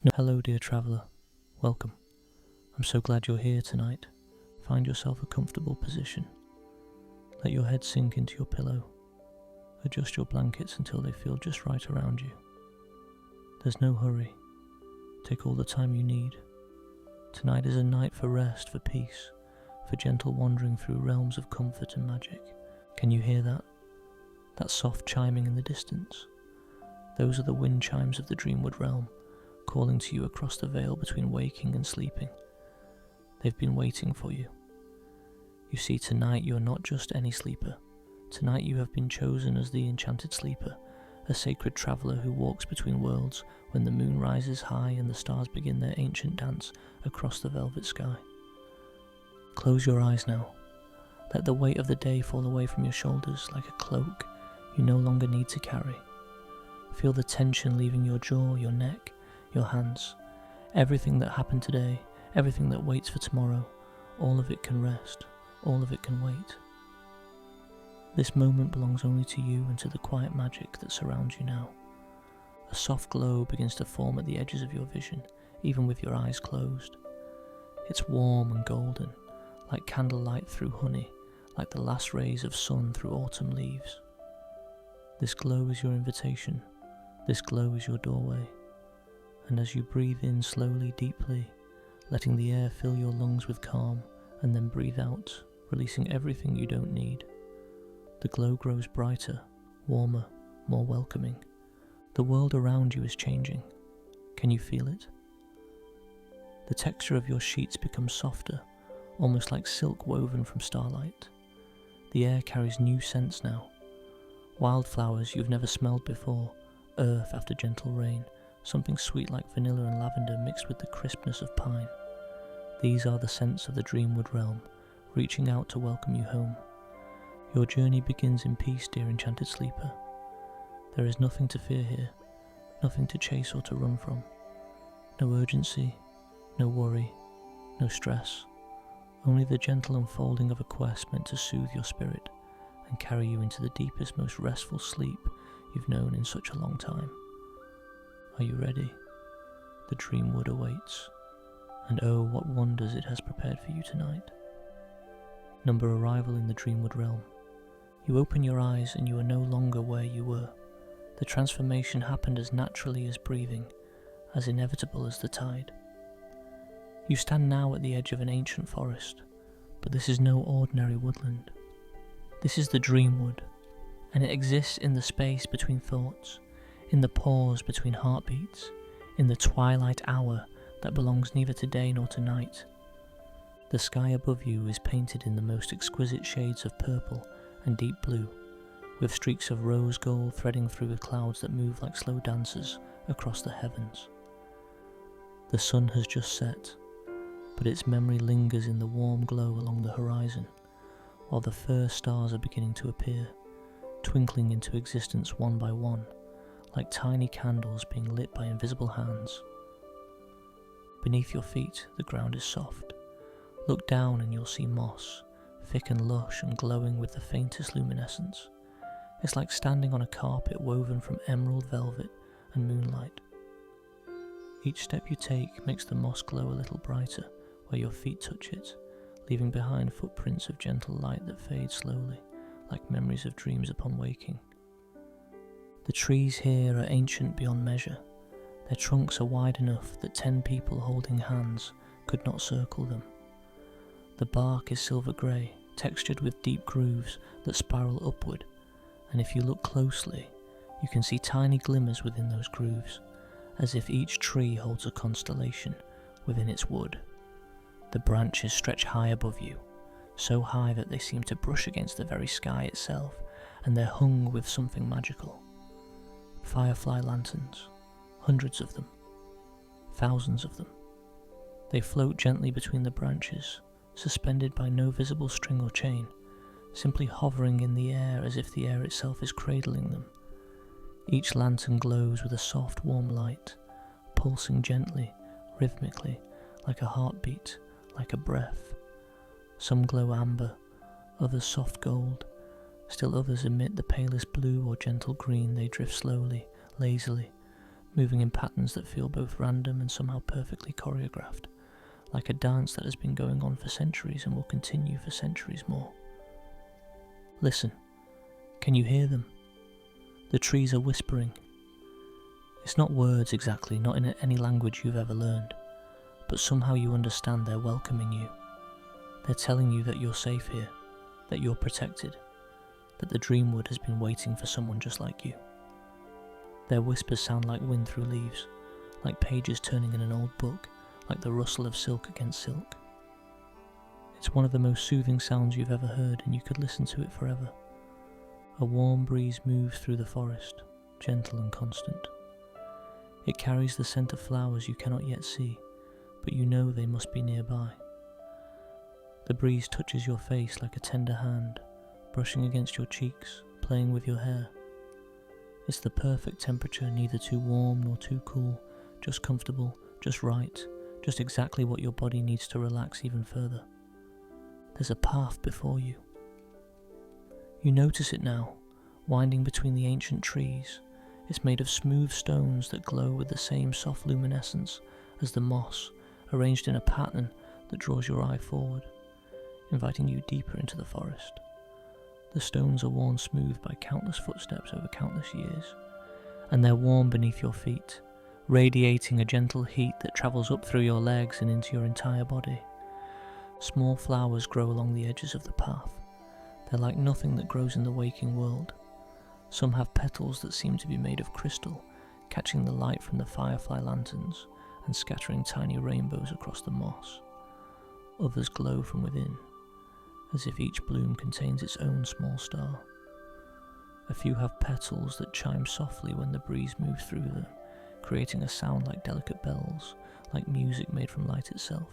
No. Hello, dear traveller. Welcome. I'm so glad you're here tonight. Find yourself a comfortable position. Let your head sink into your pillow. Adjust your blankets until they feel just right around you. There's no hurry. Take all the time you need. Tonight is a night for rest, for peace, for gentle wandering through realms of comfort and magic. Can you hear that? That soft chiming in the distance? Those are the wind chimes of the Dreamwood realm, calling to you across the veil between waking and sleeping. They've been waiting for you. You see, tonight you are not just any sleeper. Tonight you have been chosen as the Enchanted Sleeper, a sacred traveller who walks between worlds when the moon rises high and the stars begin their ancient dance across the velvet sky. Close your eyes now. Let the weight of the day fall away from your shoulders like a cloak you no longer need to carry. Feel the tension leaving your jaw, your neck, your hands. Everything that happened today, everything that waits for tomorrow, all of it can rest, all of it can wait. This moment belongs only to you and to the quiet magic that surrounds you now. A soft glow begins to form at the edges of your vision, even with your eyes closed. It's warm and golden, like candlelight through honey, like the last rays of sun through autumn leaves. This glow is your invitation, this glow is your doorway, and as you breathe in slowly, deeply, letting the air fill your lungs with calm, and then breathe out, releasing everything you don't need, the glow grows brighter, warmer, more welcoming. The world around you is changing. Can you feel it? The texture of your sheets becomes softer, almost like silk woven from starlight. The air carries new scents now. Wildflowers you've never smelled before, earth after gentle rain, something sweet like vanilla and lavender mixed with the crispness of pine. These are the scents of the Dreamwood realm, reaching out to welcome you home. Your journey begins in peace, dear Enchanted Sleeper. There is nothing to fear here, nothing to chase or to run from. No urgency, no worry, no stress. Only the gentle unfolding of a quest meant to soothe your spirit and carry you into the deepest, most restful sleep you've known in such a long time. Are you ready? The Dreamwood awaits, and oh, what wonders it has prepared for you tonight. Number arrival in the Dreamwood realm. You open your eyes and you are no longer where you were. The transformation happened as naturally as breathing, as inevitable as the tide. You stand now at the edge of an ancient forest, but this is no ordinary woodland. This is the Dreamwood, and it exists in the space between thoughts, in the pause between heartbeats, in the twilight hour that belongs neither to day nor to night. The sky above you is painted in the most exquisite shades of purple and deep blue, with streaks of rose gold threading through the clouds that move like slow dancers across the heavens. The sun has just set, but its memory lingers in the warm glow along the horizon, while the first stars are beginning to appear, twinkling into existence one by one, like tiny candles being lit by invisible hands. Beneath your feet, the ground is soft. Look down and you'll see moss, thick and lush and glowing with the faintest luminescence. It's like standing on a carpet woven from emerald velvet and moonlight. Each step you take makes the moss glow a little brighter where your feet touch it, leaving behind footprints of gentle light that fade slowly, like memories of dreams upon waking. The trees here are ancient beyond measure. Their trunks are wide enough that 10 people holding hands could not circle them. The bark is silver grey, textured with deep grooves that spiral upward, and if you look closely, you can see tiny glimmers within those grooves, as if each tree holds a constellation within its wood. The branches stretch high above you, so high that they seem to brush against the very sky itself, and they're hung with something magical. Firefly lanterns, hundreds of them, thousands of them. They float gently between the branches, suspended by no visible string or chain, simply hovering in the air as if the air itself is cradling them. Each lantern glows with a soft, warm light, pulsing gently, rhythmically, like a heartbeat, like a breath. Some glow amber, others soft gold, still others emit the palest blue or gentle green. They drift slowly, lazily, moving in patterns that feel both random and somehow perfectly choreographed, like a dance that has been going on for centuries and will continue for centuries more. Listen, can you hear them? The trees are whispering. It's not words exactly, not in any language you've ever learned, but somehow you understand they're welcoming you. They're telling you that you're safe here, that you're protected, that the Dreamwood has been waiting for someone just like you. Their whispers sound like wind through leaves, like pages turning in an old book, like the rustle of silk against silk. It's one of the most soothing sounds you've ever heard, and you could listen to it forever. A warm breeze moves through the forest, gentle and constant. It carries the scent of flowers you cannot yet see, but you know they must be nearby. The breeze touches your face like a tender hand, brushing against your cheeks, playing with your hair. It's the perfect temperature, neither too warm nor too cool, just comfortable, just right, just exactly what your body needs to relax even further. There's a path before you. You notice it now, winding between the ancient trees. It's made of smooth stones that glow with the same soft luminescence as the moss, arranged in a pattern that draws your eye forward, inviting you deeper into the forest. The stones are worn smooth by countless footsteps over countless years, and they're warm beneath your feet, radiating a gentle heat that travels up through your legs and into your entire body. Small flowers grow along the edges of the path. They're like nothing that grows in the waking world. Some have petals that seem to be made of crystal, catching the light from the firefly lanterns and scattering tiny rainbows across the moss. Others glow from within, as if each bloom contains its own small star. A few have petals that chime softly when the breeze moves through them, creating a sound like delicate bells, like music made from light itself.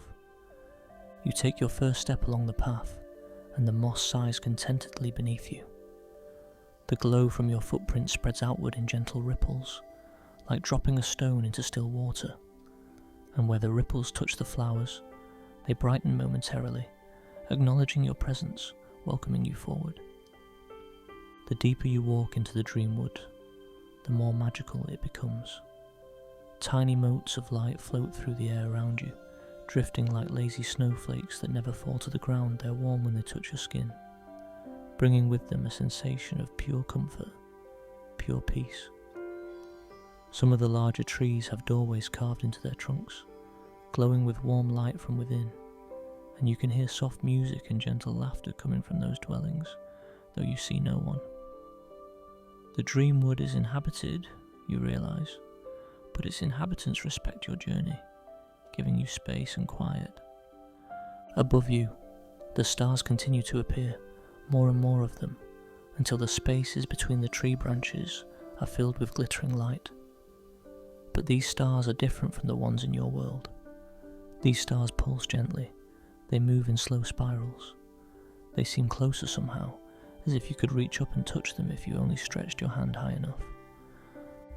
You take your first step along the path, and the moss sighs contentedly beneath you. The glow from your footprint spreads outward in gentle ripples, like dropping a stone into still water, and where the ripples touch the flowers, they brighten momentarily, acknowledging your presence, welcoming you forward. The deeper you walk into the Dreamwood, the more magical it becomes. Tiny motes of light float through the air around you, drifting like lazy snowflakes that never fall to the ground. They're warm when they touch your skin, bringing with them a sensation of pure comfort, pure peace. Some of the larger trees have doorways carved into their trunks, glowing with warm light from within, and you can hear soft music and gentle laughter coming from those dwellings, though you see no one. The Dreamwood is inhabited, you realise, but its inhabitants respect your journey, giving you space and quiet. Above you, the stars continue to appear, more and more of them, until the spaces between the tree branches are filled with glittering light. But these stars are different from the ones in your world. These stars pulse gently. They move in slow spirals. They seem closer somehow, as if you could reach up and touch them if you only stretched your hand high enough.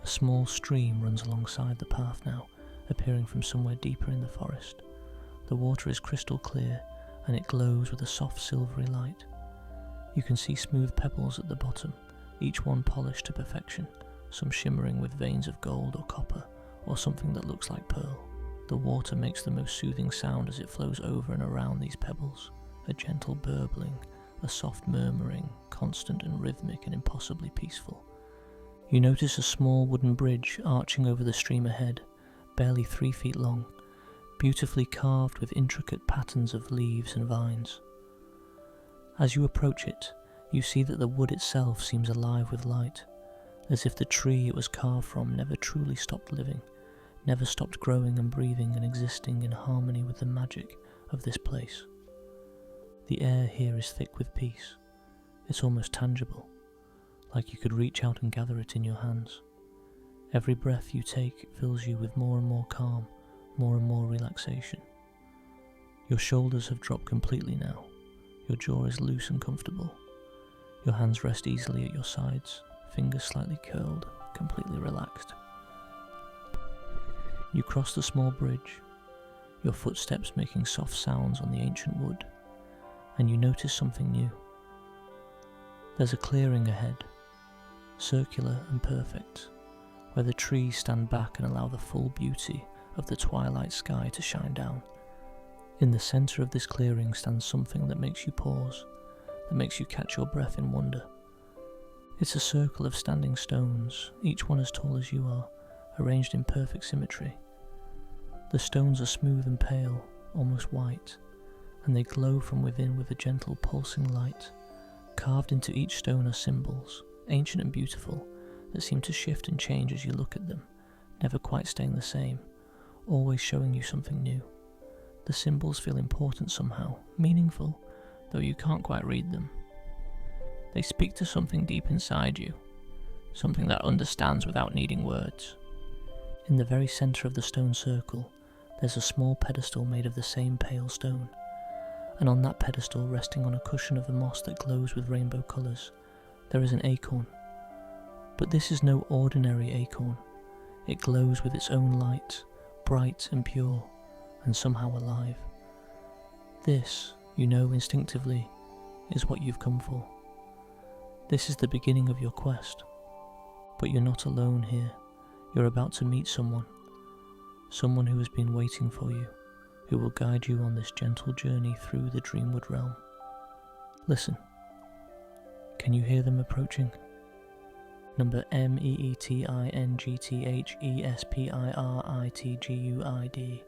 A small stream runs alongside the path now, appearing from somewhere deeper in the forest. The water is crystal clear, and it glows with a soft silvery light. You can see smooth pebbles at the bottom, each one polished to perfection, some shimmering with veins of gold or copper, or something that looks like pearl. The water makes the most soothing sound as it flows over and around these pebbles, a gentle burbling, a soft murmuring, constant and rhythmic and impossibly peaceful. You notice a small wooden bridge arching over the stream ahead, barely 3 feet long, beautifully carved with intricate patterns of leaves and vines. As you approach it, you see that the wood itself seems alive with light, as if the tree it was carved from never truly stopped living, never stopped growing and breathing and existing in harmony with the magic of this place. The air here is thick with peace. It's almost tangible, like you could reach out and gather it in your hands. Every breath you take fills you with more and more calm, more and more relaxation. Your shoulders have dropped completely now. Your jaw is loose and comfortable. Your hands rest easily at your sides, fingers slightly curled, completely relaxed. You cross the small bridge, your footsteps making soft sounds on the ancient wood, and you notice something new. There's a clearing ahead, circular and perfect, where the trees stand back and allow the full beauty of the twilight sky to shine down. In the centre of this clearing stands something that makes you pause, that makes you catch your breath in wonder. It's a circle of standing stones, each one as tall as you are, arranged in perfect symmetry. The stones are smooth and pale, almost white, and they glow from within with a gentle pulsing light. Carved into each stone are symbols, ancient and beautiful, that seem to shift and change as you look at them, never quite staying the same, always showing you something new. The symbols feel important somehow, meaningful, though you can't quite read them. They speak to something deep inside you, something that understands without needing words. In the very centre of the stone circle, there's a small pedestal made of the same pale stone, and on that pedestal, resting on a cushion of the moss that glows with rainbow colours, there is an acorn. But this is no ordinary acorn. It glows with its own light, bright and pure, and somehow alive. This, you know instinctively, is what you've come for. This is the beginning of your quest. But you're not alone here. You're about to meet someone who has been waiting for you, who will guide you on this gentle journey through the Dreamwood realm. Listen. Can you hear them approaching? Number MEETINGTHESPIRITGUID.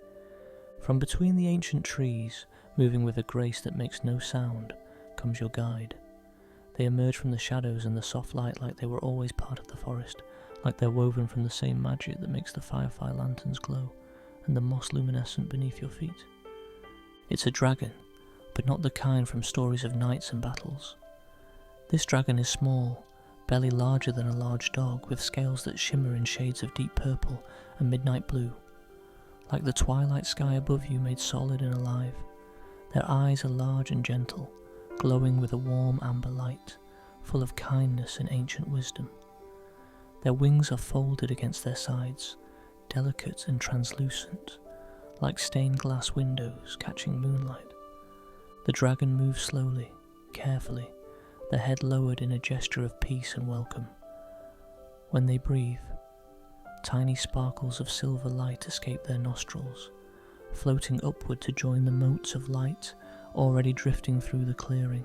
From between the ancient trees, moving with a grace that makes no sound, comes your guide. They emerge from the shadows and the soft light like they were always part of the forest, like they're woven from the same magic that makes the firefly lanterns glow and the moss luminescent beneath your feet. It's a dragon, but not the kind from stories of knights and battles. This dragon is small, belly larger than a large dog, with scales that shimmer in shades of deep purple and midnight blue, like the twilight sky above you made solid and alive. Their eyes are large and gentle, glowing with a warm amber light, full of kindness and ancient wisdom. Their wings are folded against their sides, delicate and translucent, like stained glass windows catching moonlight. The dragon moves slowly, carefully, the head lowered in a gesture of peace and welcome. When they breathe, tiny sparkles of silver light escape their nostrils, floating upward to join the motes of light already drifting through the clearing.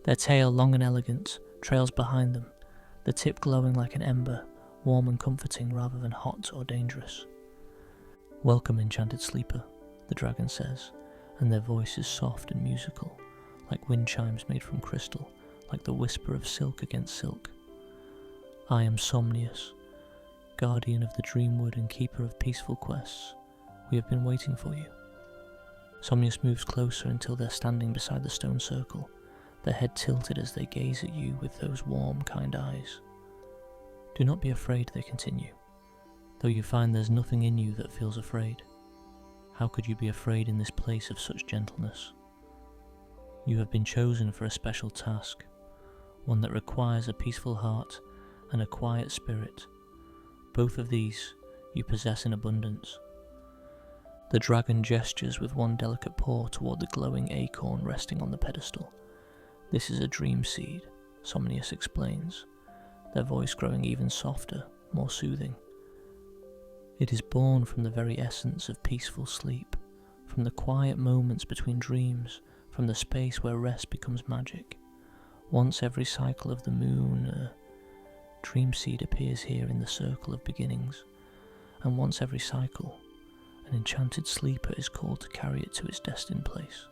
Their tail, long and elegant, trails behind them, the tip glowing like an ember, warm and comforting rather than hot or dangerous. "Welcome, enchanted sleeper," the dragon says, and their voice is soft and musical, like wind chimes made from crystal, like the whisper of silk against silk. "I am Somnius, guardian of the Dreamwood and keeper of peaceful quests. We have been waiting for you." Somnius moves closer until they're standing beside the stone circle, their head tilted as they gaze at you with those warm, kind eyes. "Do not be afraid," they continue, "though you find there's nothing in you that feels afraid. How could you be afraid in this place of such gentleness? You have been chosen for a special task, one that requires a peaceful heart and a quiet spirit. Both of these you possess in abundance." The dragon gestures with one delicate paw toward the glowing acorn resting on the pedestal. "This is a dream seed," Somnius explains, their voice growing even softer, more soothing. "It is born from the very essence of peaceful sleep, from the quiet moments between dreams, from the space where rest becomes magic. Once every cycle of the moon, dream seed appears here in the circle of beginnings, and once every cycle, an enchanted sleeper is called to carry it to its destined place."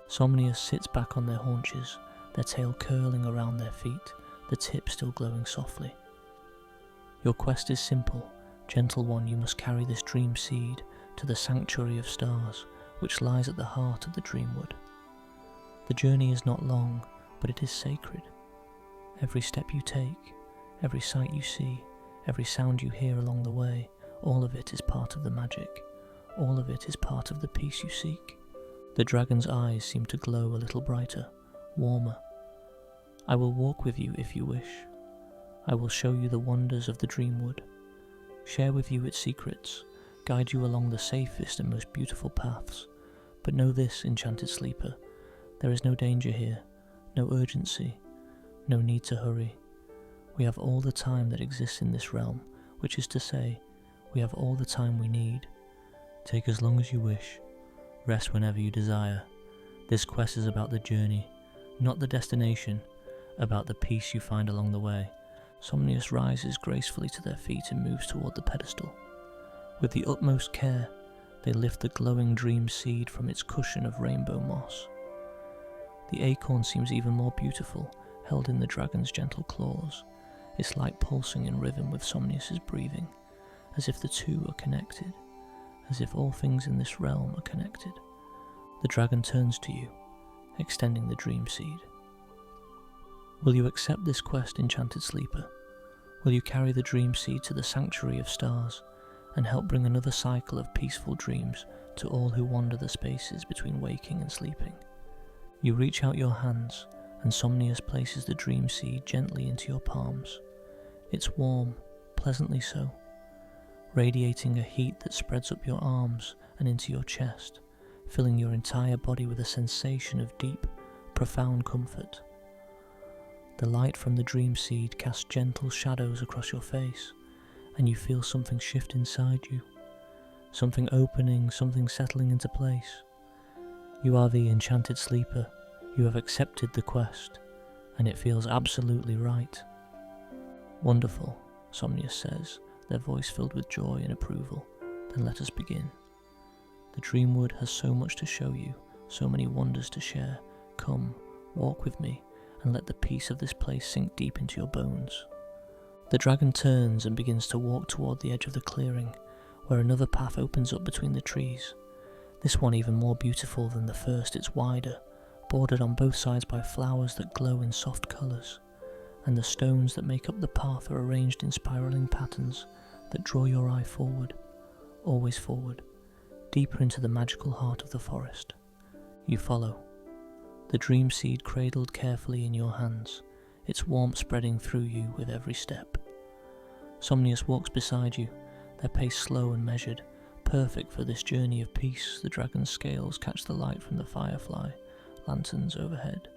Somnius sits back on their haunches, their tail curling around their feet, the tip still glowing softly. "Your quest is simple, gentle one. You must carry this dream seed to the sanctuary of stars, which lies at the heart of the Dreamwood. The journey is not long, but it is sacred. Every step you take, every sight you see, every sound you hear along the way, all of it is part of the magic. All of it is part of the peace you seek." The dragon's eyes seem to glow a little brighter, warmer. "I will walk with you if you wish. I will show you the wonders of the Dreamwood, share with you its secrets, guide you along the safest and most beautiful paths. But know this, enchanted sleeper, there is no danger here, no urgency, no need to hurry. We have all the time that exists in this realm, which is to say, we have all the time we need. Take as long as you wish. Rest whenever you desire. This quest is about the journey, not the destination, about the peace you find along the way. Somnius rises gracefully to their feet and moves toward the pedestal. With the utmost care, they lift the glowing dream seed from its cushion of rainbow moss. The acorn seems even more beautiful, held in the dragon's gentle claws, its light pulsing in rhythm with Somnius's breathing, as if the two are connected, as if all things in this realm are connected. The dragon turns to you, extending the dream seed. Will you accept this quest, Enchanted Sleeper? Will you carry the dream seed to the sanctuary of stars and help bring another cycle of peaceful dreams to all who wander the spaces between waking and sleeping? You reach out your hands, and Somnius places the dream seed gently into your palms. It's warm, pleasantly so, radiating a heat that spreads up your arms and into your chest, filling your entire body with a sensation of deep, profound comfort. The light from the dream seed casts gentle shadows across your face, and you feel something shift inside you, something opening, something settling into place. You are the Enchanted Sleeper. You have accepted the quest, and it feels absolutely right. Wonderful, Somnius says, their voice filled with joy and approval. Then let us begin. The Dreamwood has so much to show you, so many wonders to share. Come, walk with me, and let the peace of this place sink deep into your bones. The dragon turns and begins to walk toward the edge of the clearing, where another path opens up between the trees. This one even more beautiful than the first, it's wider, bordered on both sides by flowers that glow in soft colours, and the stones that make up the path are arranged in spiralling patterns that draw your eye forward, always forward, deeper into the magical heart of the forest. You follow, the dream seed cradled carefully in your hands, its warmth spreading through you with every step. Somnius walks beside you, their pace slow and measured, perfect for this journey of peace. The dragon's scales catch the light from the firefly lanterns overhead,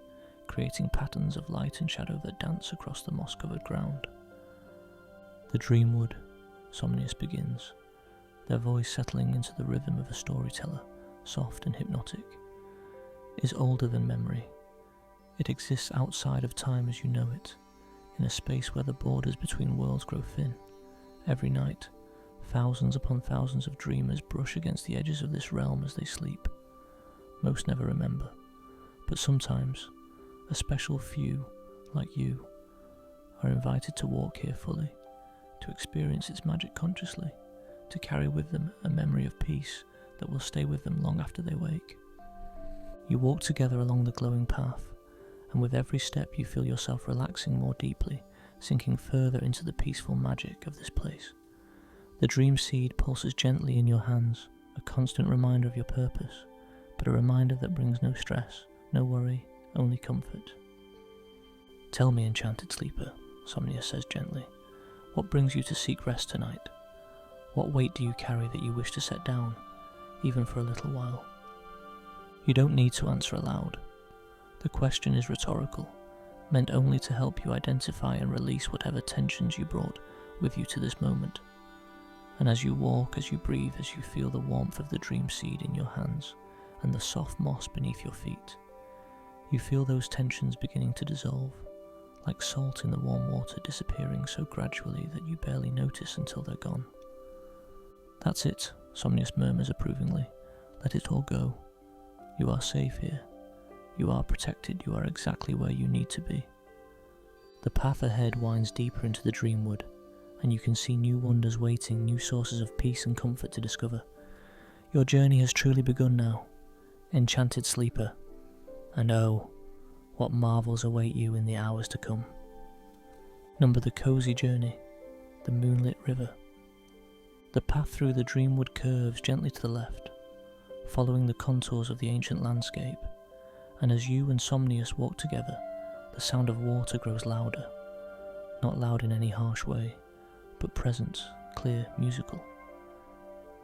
creating patterns of light and shadow that dance across the moss-covered ground. The Dreamwood, Somnius begins, their voice settling into the rhythm of a storyteller, soft and hypnotic, is older than memory. It exists outside of time as you know it, in a space where the borders between worlds grow thin. Every night, thousands upon thousands of dreamers brush against the edges of this realm as they sleep. Most never remember, but sometimes, a special few, like you, are invited to walk here fully, to experience its magic consciously, to carry with them a memory of peace that will stay with them long after they wake. You walk together along the glowing path, and with every step you feel yourself relaxing more deeply, sinking further into the peaceful magic of this place. The dream seed pulses gently in your hands, a constant reminder of your purpose, but a reminder that brings no stress, no worry, only comfort. Tell me, Enchanted Sleeper, Somnius says gently, what brings you to seek rest tonight? What weight do you carry that you wish to set down, even for a little while? You don't need to answer aloud. The question is rhetorical, meant only to help you identify and release whatever tensions you brought with you to this moment. And as you walk, as you breathe, as you feel the warmth of the dream seed in your hands and the soft moss beneath your feet, you feel those tensions beginning to dissolve, like salt in the warm water disappearing so gradually that you barely notice until they're gone. That's it, Somnius murmurs approvingly. Let it all go. You are safe here. You are protected. You are exactly where you need to be. The path ahead winds deeper into the Dreamwood, and you can see new wonders waiting, new sources of peace and comfort to discover. Your journey has truly begun now, Enchanted Sleeper, and oh, what marvels await you in the hours to come. Number the cozy journey, the moonlit river. The path through the Dreamwood curves gently to the left, following the contours of the ancient landscape, and as you and Somnius walk together, the sound of water grows louder, not loud in any harsh way, but present, clear, musical.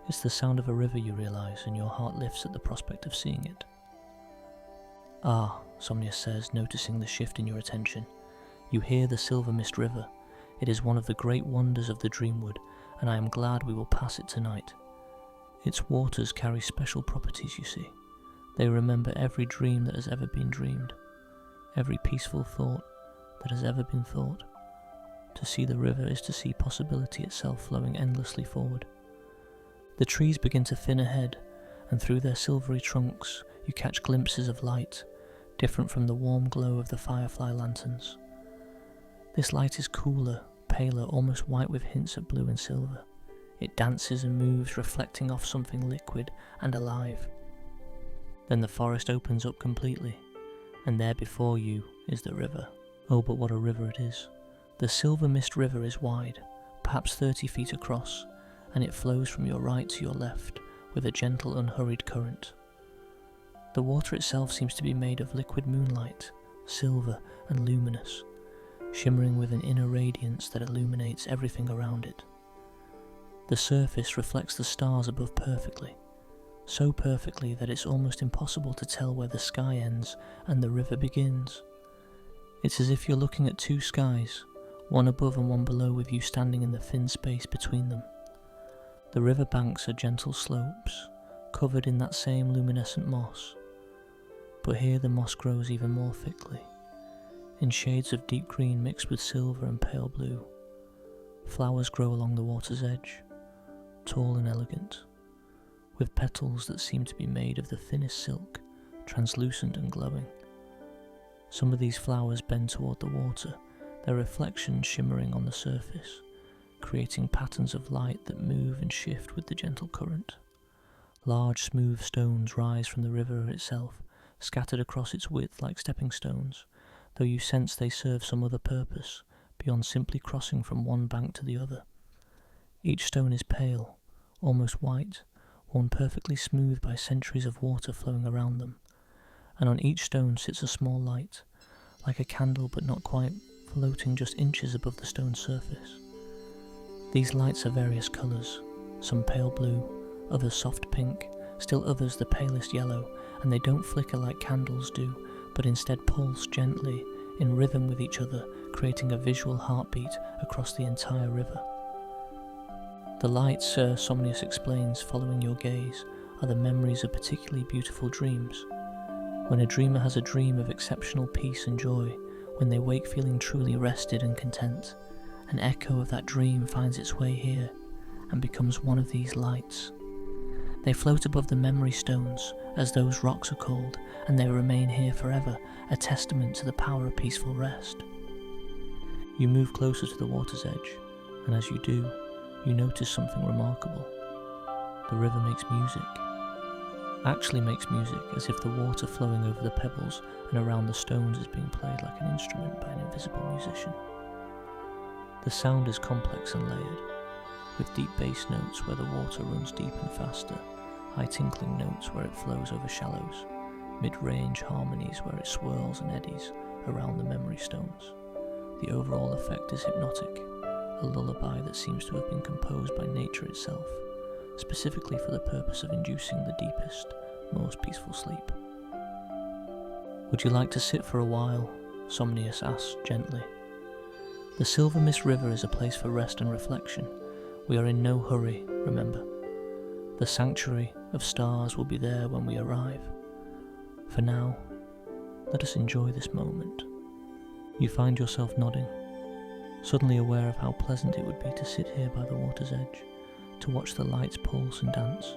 It's the sound of a river, you realise, and your heart lifts at the prospect of seeing it. Ah, Somnius says, noticing the shift in your attention. You hear the silver mist river, It is one of the great wonders of the Dreamwood, and I am glad we will pass it tonight. Its waters carry special properties, you see. They remember every dream that has ever been dreamed, every peaceful thought that has ever been thought. To see the river is to see possibility itself flowing endlessly forward. The trees begin to thin ahead, and through their silvery trunks you catch glimpses of light, different from the warm glow of the firefly lanterns. This light is cooler, paler, almost white with hints of blue and silver. It dances and moves, reflecting off something liquid and alive. Then the forest opens up completely, and there before you is the river. Oh, but what a river it is. The Silver Mist River is wide, perhaps 30 feet across, and it flows from your right to your left with a gentle, unhurried current. The water itself seems to be made of liquid moonlight, silver and luminous, shimmering with an inner radiance that illuminates everything around it. The surface reflects the stars above perfectly, so perfectly that it's almost impossible to tell where the sky ends and the river begins. It's as if you're looking at two skies, one above and one below, with you standing in the thin space between them. The river banks are gentle slopes, covered in that same luminescent moss, but here the moss grows even more thickly, in shades of deep green mixed with silver and pale blue. Flowers grow along the water's edge, tall and elegant, with petals that seem to be made of the thinnest silk, translucent and glowing. Some of these flowers bend toward the water, their reflections shimmering on the surface, creating patterns of light that move and shift with the gentle current. Large smooth stones rise from the river itself, scattered across its width like stepping stones, though you sense they serve some other purpose, beyond simply crossing from one bank to the other. Each stone is pale, almost white, worn perfectly smooth by centuries of water flowing around them, and on each stone sits a small light, like a candle but not quite, floating just inches above the stone's surface. These lights are various colours, some pale blue, others soft pink, still others the palest yellow, and they don't flicker like candles do, but instead pulse gently, in rhythm with each other, creating a visual heartbeat across the entire river. The lights, Somnius explains, following your gaze, are the memories of particularly beautiful dreams. When a dreamer has a dream of exceptional peace and joy, when they wake feeling truly rested and content, an echo of that dream finds its way here and becomes one of these lights. They float above the memory stones, as those rocks are called, and they remain here forever, a testament to the power of peaceful rest. You move closer to the water's edge, and as you do, you notice something remarkable. The river makes music. Actually makes music, as if the water flowing over the pebbles and around the stones is being played like an instrument by an invisible musician. The sound is complex and layered, with deep bass notes where the water runs deep and faster, high tinkling notes where it flows over shallows, mid-range harmonies where it swirls and eddies around the memory stones. The overall effect is hypnotic, a lullaby that seems to have been composed by nature itself, specifically for the purpose of inducing the deepest, most peaceful sleep. Would you like to sit for a while? Somnius asked gently. The Silver Mist River is a place for rest and reflection. We are in no hurry, remember. The sanctuary of stars will be there when we arrive. For now, let us enjoy this moment. You find yourself nodding, suddenly aware of how pleasant it would be to sit here by the water's edge, to watch the lights pulse and dance,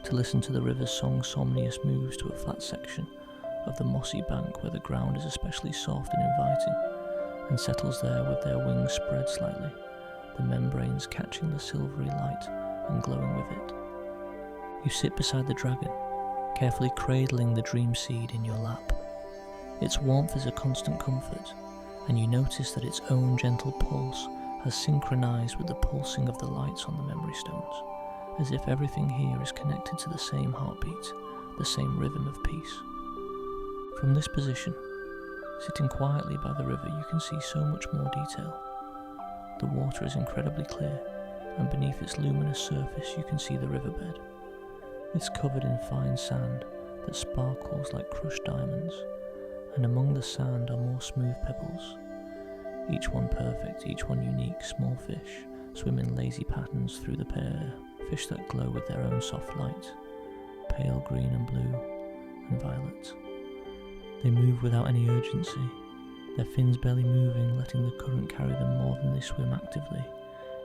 to listen to the river's song. Somnius moves to a flat section of the mossy bank where the ground is especially soft and inviting, and settles there with their wings spread slightly, the membranes catching the silvery light and glowing with it. You sit beside the dragon, carefully cradling the dream seed in your lap. Its warmth is a constant comfort, and you notice that its own gentle pulse has synchronized with the pulsing of the lights on the memory stones, as if everything here is connected to the same heartbeat, the same rhythm of peace. From this position, sitting quietly by the river, you can see so much more detail. The water is incredibly clear, and beneath its luminous surface you can see the riverbed. It's covered in fine sand that sparkles like crushed diamonds, and among the sand are more smooth pebbles. each one perfect, each one unique. Small fish swim in lazy patterns through the air, fish that glow with their own soft light, pale green and blue and violet. They move without any urgency, their fins barely moving, letting the current carry them more than they swim actively,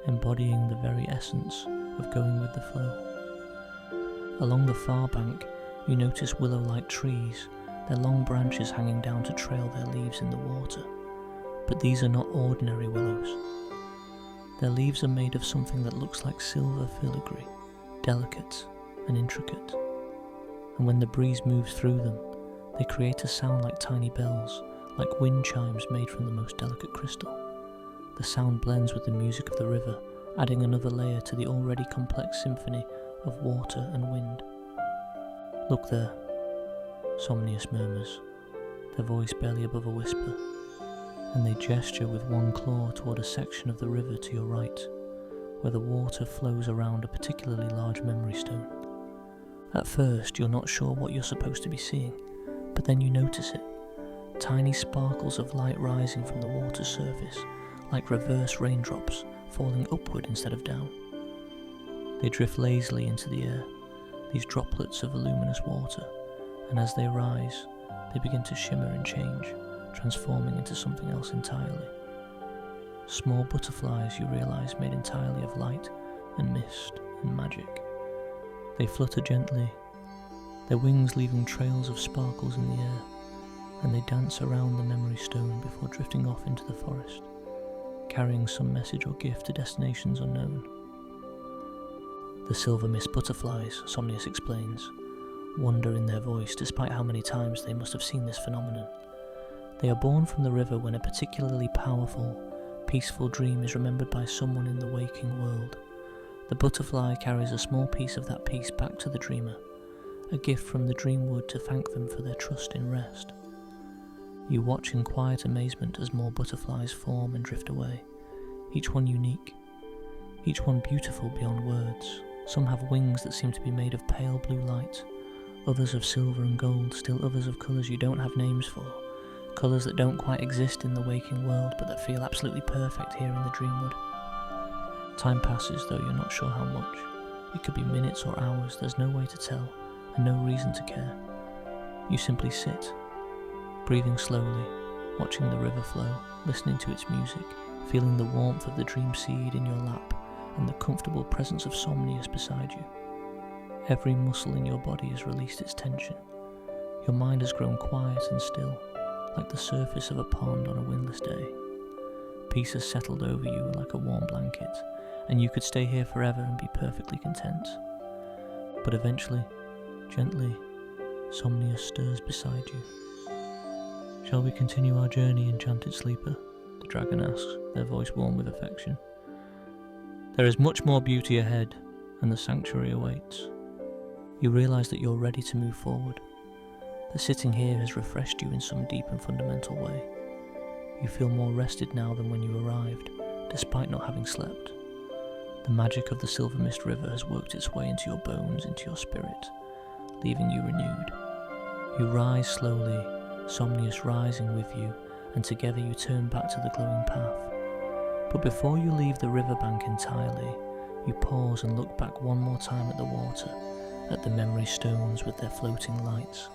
embodying the very essence of going with the flow. Along the far bank, you notice willow-like trees, their long branches hanging down to trail their leaves in the water. But these are not ordinary willows. Their leaves are made of something that looks like silver filigree, delicate and intricate. And when the breeze moves through them, they create a sound like tiny bells, like wind chimes made from the most delicate crystal. The sound blends with the music of the river, adding another layer to the already complex symphony of water and wind. "Look there," Somnius murmurs, their voice barely above a whisper, and they gesture with one claw toward a section of the river to your right, where the water flows around a particularly large memory stone. At first, you're not sure what you're supposed to be seeing, but then you notice it. Tiny sparkles of light rising from the water's surface, like reverse raindrops falling upward instead of down. They drift lazily into the air, these droplets of luminous water, and as they rise, they begin to shimmer and change, transforming into something else entirely. Small butterflies, you realize, made entirely of light and mist and magic. They flutter gently, their wings leaving trails of sparkles in the air, and they dance around the memory stone before drifting off into the forest, carrying some message or gift to destinations unknown. The silver mist butterflies, Somnius explains, wonder in their voice despite how many times they must have seen this phenomenon. They are born from the river when a particularly powerful, peaceful dream is remembered by someone in the waking world. The butterfly carries a small piece of that peace back to the dreamer, a gift from the dreamwood to thank them for their trust in rest. You watch in quiet amazement as more butterflies form and drift away, each one unique, each one beautiful beyond words. Some have wings that seem to be made of pale blue light, others of silver and gold, still others of colours you don't have names for, colours that don't quite exist in the waking world but that feel absolutely perfect here in the dreamwood. Time passes, though you're not sure how much. It could be minutes or hours, there's no way to tell, and no reason to care. You simply sit, breathing slowly, watching the river flow, listening to its music, feeling the warmth of the dream seed in your lap, and the comfortable presence of Somnius beside you. Every muscle in your body has released its tension. Your mind has grown quiet and still, like the surface of a pond on a windless day. Peace has settled over you like a warm blanket, and you could stay here forever and be perfectly content. But eventually, gently, Somnius stirs beside you. "Shall we continue our journey, enchanted sleeper?" the dragon asks, their voice warm with affection. "There is much more beauty ahead, and the sanctuary awaits." You realise that you're ready to move forward, that sitting here has refreshed you in some deep and fundamental way. You feel more rested now than when you arrived, despite not having slept. The magic of the Silver Mist River has worked its way into your bones, into your spirit, leaving you renewed. You rise slowly, Somnius rising with you, and together you turn back to the glowing path. But before you leave the riverbank entirely, you pause and look back one more time at the water, at the memory stones with their floating lights,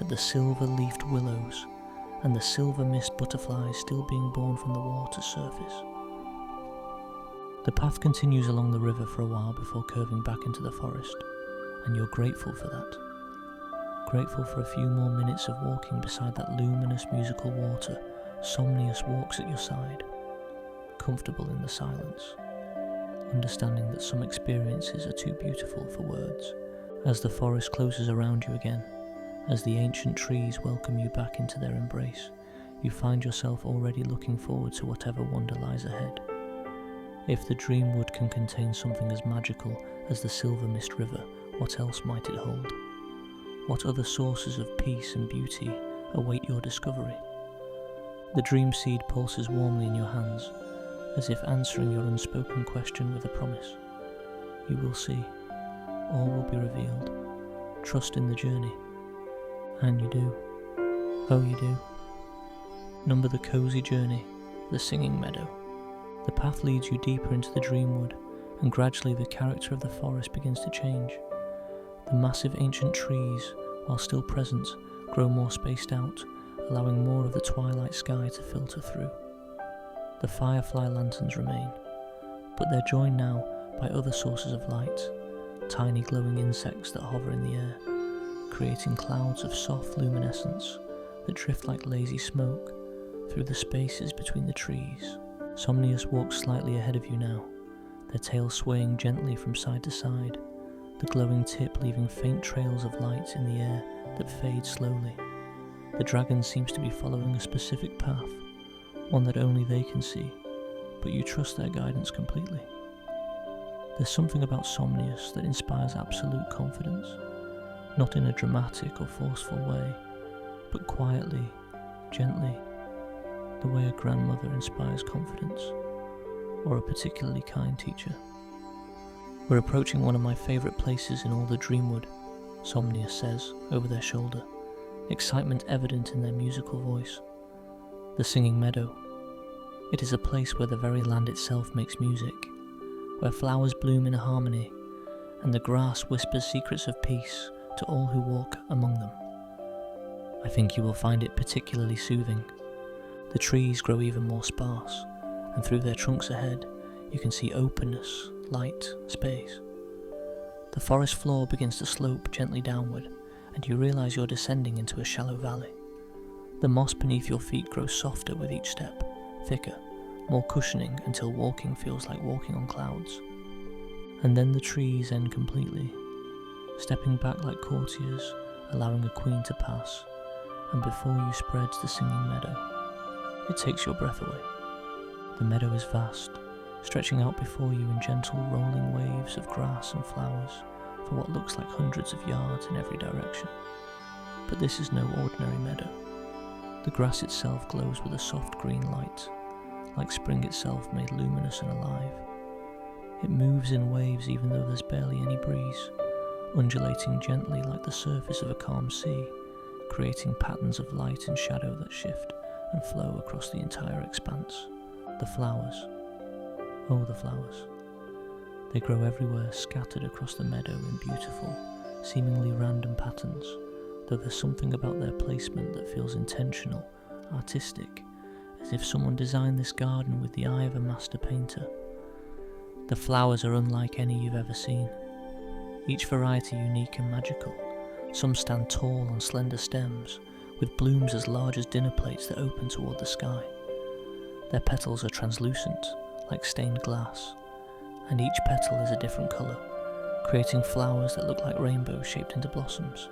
at the silver-leafed willows, and the silver mist butterflies still being born from the water's surface. The path continues along the river for a while before curving back into the forest, and you're grateful for that. Grateful for a few more minutes of walking beside that luminous musical water. Somnius walks at your side, comfortable in the silence, understanding that some experiences are too beautiful for words. As the forest closes around you again, as the ancient trees welcome you back into their embrace, you find yourself already looking forward to whatever wonder lies ahead. If the dreamwood can contain something as magical as the Silver Mist River, what else might it hold? What other sources of peace and beauty await your discovery? The dream seed pulses warmly in your hands, as if answering your unspoken question with a promise. You will see. All will be revealed. Trust in the journey. And you do. Oh, you do. Number the cozy journey, the Singing Meadow. The path leads you deeper into the Dreamwood, and gradually the character of the forest begins to change. The massive ancient trees, while still present, grow more spaced out, allowing more of the twilight sky to filter through. The firefly lanterns remain, but they're joined now by other sources of light, tiny glowing insects that hover in the air, creating clouds of soft luminescence that drift like lazy smoke through the spaces between the trees. Somnius walks slightly ahead of you now, their tail swaying gently from side to side, the glowing tip leaving faint trails of light in the air that fade slowly. The dragon seems to be following a specific path, one that only they can see, but you trust their guidance completely. There's something about Somnius that inspires absolute confidence, not in a dramatic or forceful way, but quietly, gently, the way a grandmother inspires confidence, or a particularly kind teacher. We're approaching one of my favourite places in all the Dreamwood, Somnius says over their shoulder, excitement evident in their musical voice. The Singing Meadow. It is a place where the very land itself makes music, where flowers bloom in harmony, and the grass whispers secrets of peace to all who walk among them. I think you will find it particularly soothing. The trees grow even more sparse, and through their trunks ahead, you can see openness, light, space. The forest floor begins to slope gently downward, and you realise you're descending into a shallow valley. The moss beneath your feet grows softer with each step, thicker, more cushioning until walking feels like walking on clouds. And then the trees end completely, stepping back like courtiers, allowing a queen to pass, and before you spreads the Singing Meadow. It takes your breath away. The meadow is vast, stretching out before you in gentle rolling waves of grass and flowers for what looks like hundreds of yards in every direction. But this is no ordinary meadow. The grass itself glows with a soft green light, like spring itself made luminous and alive. It moves in waves even though there's barely any breeze, undulating gently like the surface of a calm sea, creating patterns of light and shadow that shift and flow across the entire expanse. The flowers. Oh, the flowers. They grow everywhere, scattered across the meadow in beautiful, seemingly random patterns, though there's something about their placement that feels intentional, artistic, as if someone designed this garden with the eye of a master painter. The flowers are unlike any you've ever seen, each variety unique and magical. Some stand tall on slender stems, with blooms as large as dinner plates that open toward the sky. Their petals are translucent, like stained glass, and each petal is a different colour, creating flowers that look like rainbows shaped into blossoms.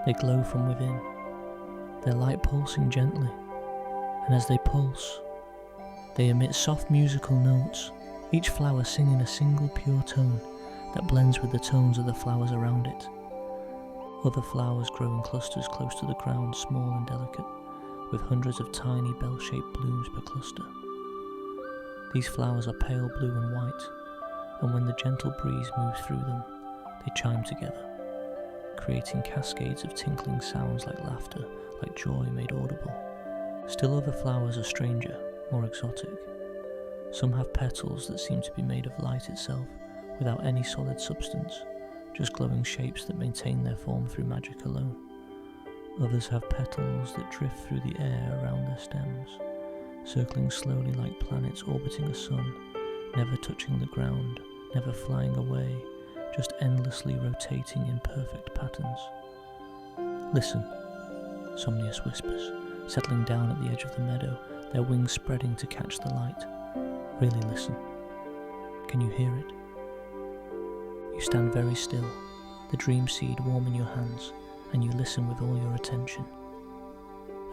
They glow from within, their light pulsing gently, and as they pulse, they emit soft musical notes, each flower singing a single pure tone that blends with the tones of the flowers around it. Other flowers grow in clusters close to the ground, small and delicate, with hundreds of tiny bell-shaped blooms per cluster. These flowers are pale blue and white, and when the gentle breeze moves through them, they chime together, creating cascades of tinkling sounds like laughter, like joy made audible. Still other flowers are stranger, more exotic. Some have petals that seem to be made of light itself, without any solid substance, just glowing shapes that maintain their form through magic alone. Others have petals that drift through the air around their stems, circling slowly like planets orbiting a sun, never touching the ground, never flying away, just endlessly rotating in perfect patterns. Listen, Somnius whispers, settling down at the edge of the meadow, their wings spreading to catch the light. Really listen. Can you hear it? You stand very still, the dream seed warm in your hands, and you listen with all your attention.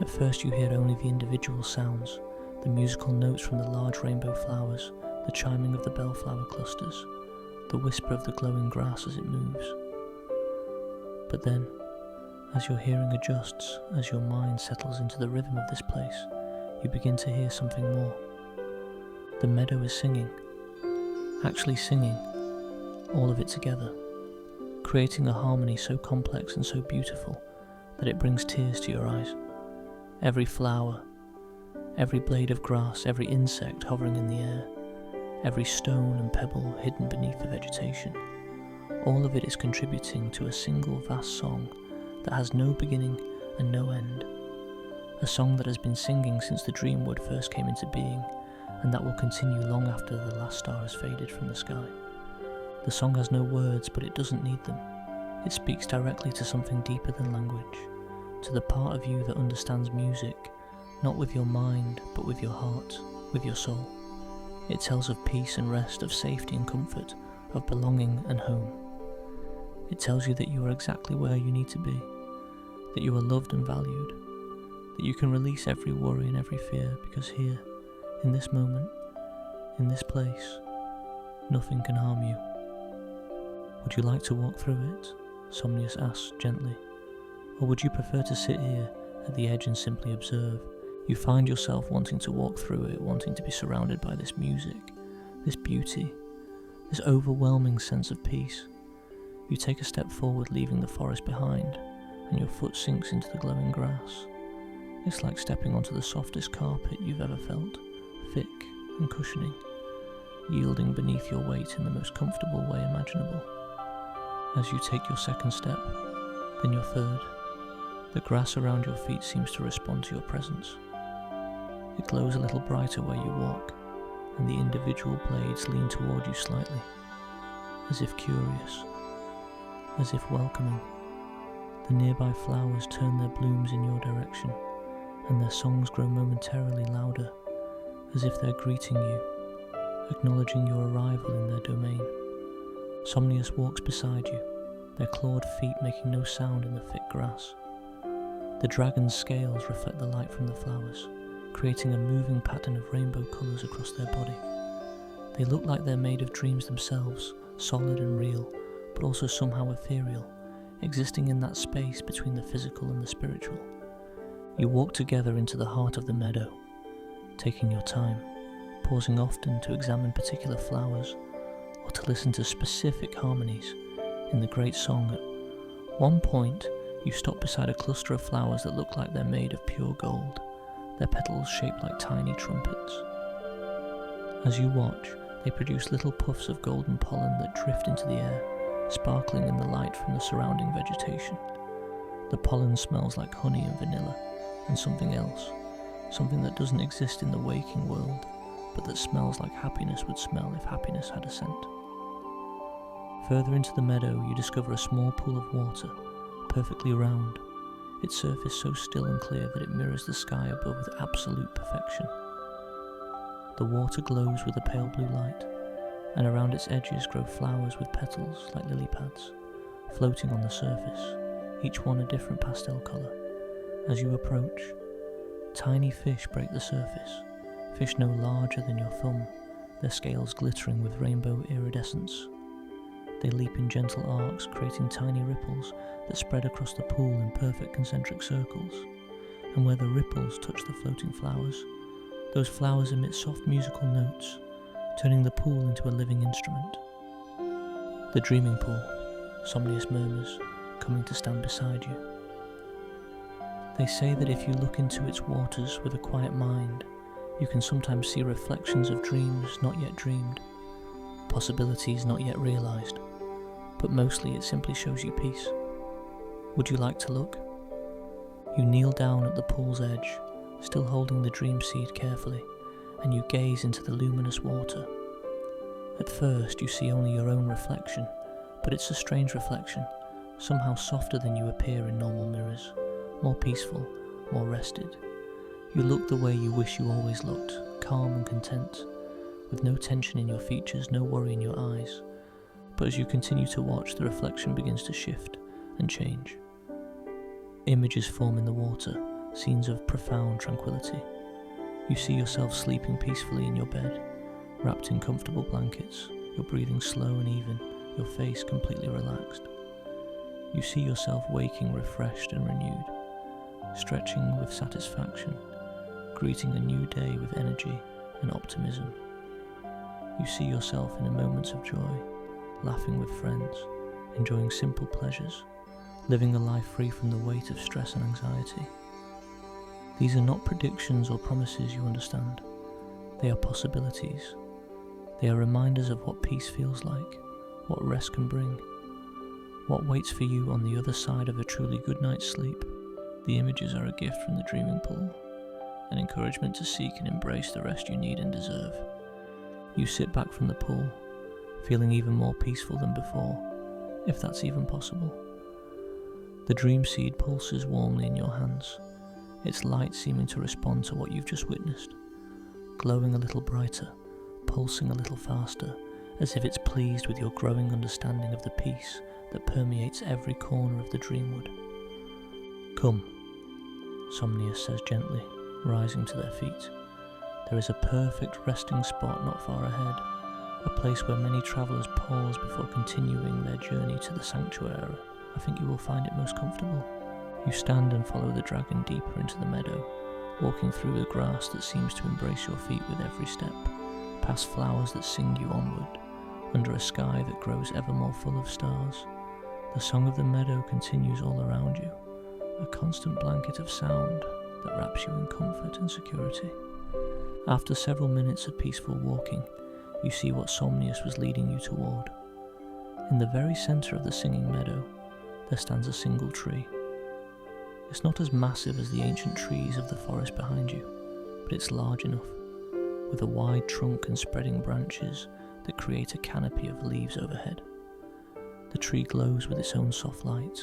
At first you hear only the individual sounds, the musical notes from the large rainbow flowers, the chiming of the bellflower clusters, the whisper of the glowing grass as it moves. But then, as your hearing adjusts, as your mind settles into the rhythm of this place, you begin to hear something more. The meadow is singing, actually singing, all of it together, creating a harmony so complex and so beautiful that it brings tears to your eyes. Every flower, Every blade of grass, every insect hovering in the air, every stone and pebble hidden beneath the vegetation, all of it is contributing to a single vast song that has no beginning and no end. A song that has been singing since the dreamwood first came into being, and that will continue long after the last star has faded from the sky. The song has no words, but it doesn't need them. It speaks directly to something deeper than language, to the part of you that understands music, not with your mind, but with your heart, with your soul. It tells of peace and rest, of safety and comfort, of belonging and home. It tells you that you are exactly where you need to be, that you are loved and valued, that you can release every worry and every fear, because here, in this moment, in this place, nothing can harm you. Would you like to walk through it? Somnius asked gently. Or would you prefer to sit here at the edge and simply observe? You find yourself wanting to walk through it, wanting to be surrounded by this music, this beauty, this overwhelming sense of peace. You take a step forward, leaving the forest behind, and your foot sinks into the glowing grass. It's like stepping onto the softest carpet you've ever felt, thick and cushioning, yielding beneath your weight in the most comfortable way imaginable. As you take your second step, then your third, the grass around your feet seems to respond to your presence. It glows a little brighter where you walk, and the individual blades lean toward you slightly, as if curious, as if welcoming. The nearby flowers turn their blooms in your direction, and their songs grow momentarily louder, as if they're greeting you, acknowledging your arrival in their domain. Somnius walks beside you, their clawed feet making no sound in the thick grass. The dragon's scales reflect the light from the flowers, creating a moving pattern of rainbow colours across their body. They look like they're made of dreams themselves, solid and real, but also somehow ethereal, existing in that space between the physical and the spiritual. You walk together into the heart of the meadow, taking your time, pausing often to examine particular flowers, or to listen to specific harmonies in the great song. At one point, you stop beside a cluster of flowers that look like they're made of pure gold, their petals shaped like tiny trumpets. As you watch, they produce little puffs of golden pollen that drift into the air, sparkling in the light from the surrounding vegetation. The pollen smells like honey and vanilla, and something else, something that doesn't exist in the waking world, but that smells like happiness would smell if happiness had a scent. Further into the meadow, you discover a small pool of water, perfectly round, its surface so still and clear that it mirrors the sky above with absolute perfection. The water glows with a pale blue light, and around its edges grow flowers with petals like lily pads, floating on the surface, each one a different pastel colour. As you approach, tiny fish break the surface, fish no larger than your thumb, their scales glittering with rainbow iridescence. They leap in gentle arcs, creating tiny ripples that spread across the pool in perfect concentric circles, and where the ripples touch the floating flowers, those flowers emit soft musical notes, turning the pool into a living instrument. The dreaming pool, Somnius murmurs, coming to stand beside you. They say that if you look into its waters with a quiet mind, you can sometimes see reflections of dreams not yet dreamed, possibilities not yet realised, but mostly it simply shows you peace. Would you like to look? You kneel down at the pool's edge, still holding the dream seed carefully, and you gaze into the luminous water. At first you see only your own reflection, but it's a strange reflection, somehow softer than you appear in normal mirrors, more peaceful, more rested. You look the way you wish you always looked, calm and content, with no tension in your features, no worry in your eyes. But as you continue to watch, the reflection begins to shift and change. Images form in the water, scenes of profound tranquility. You see yourself sleeping peacefully in your bed, wrapped in comfortable blankets, your breathing slow and even, your face completely relaxed. You see yourself waking refreshed and renewed, stretching with satisfaction, greeting a new day with energy and optimism. You see yourself in moments of joy, laughing with friends, enjoying simple pleasures, living a life free from the weight of stress and anxiety. These are not predictions or promises, you understand. They are possibilities. They are reminders of what peace feels like, what rest can bring, what waits for you on the other side of a truly good night's sleep. The images are a gift from the dreaming pool, an encouragement to seek and embrace the rest you need and deserve. You sit back from the pool, feeling even more peaceful than before, if that's even possible. The dream seed pulses warmly in your hands, its light seeming to respond to what you've just witnessed, glowing a little brighter, pulsing a little faster, as if it's pleased with your growing understanding of the peace that permeates every corner of the dreamwood. Come, Somnia says gently, rising to their feet. There is a perfect resting spot not far ahead, a place where many travellers pause before continuing their journey to the sanctuary. I think you will find it most comfortable. You stand and follow the dragon deeper into the meadow, walking through the grass that seems to embrace your feet with every step, past flowers that sing you onward, under a sky that grows ever more full of stars. The song of the meadow continues all around you, a constant blanket of sound that wraps you in comfort and security. After several minutes of peaceful walking, you see what Somnius was leading you toward. In the very centre of the singing meadow, there stands a single tree. It's not as massive as the ancient trees of the forest behind you, but it's large enough, with a wide trunk and spreading branches that create a canopy of leaves overhead. The tree glows with its own soft light,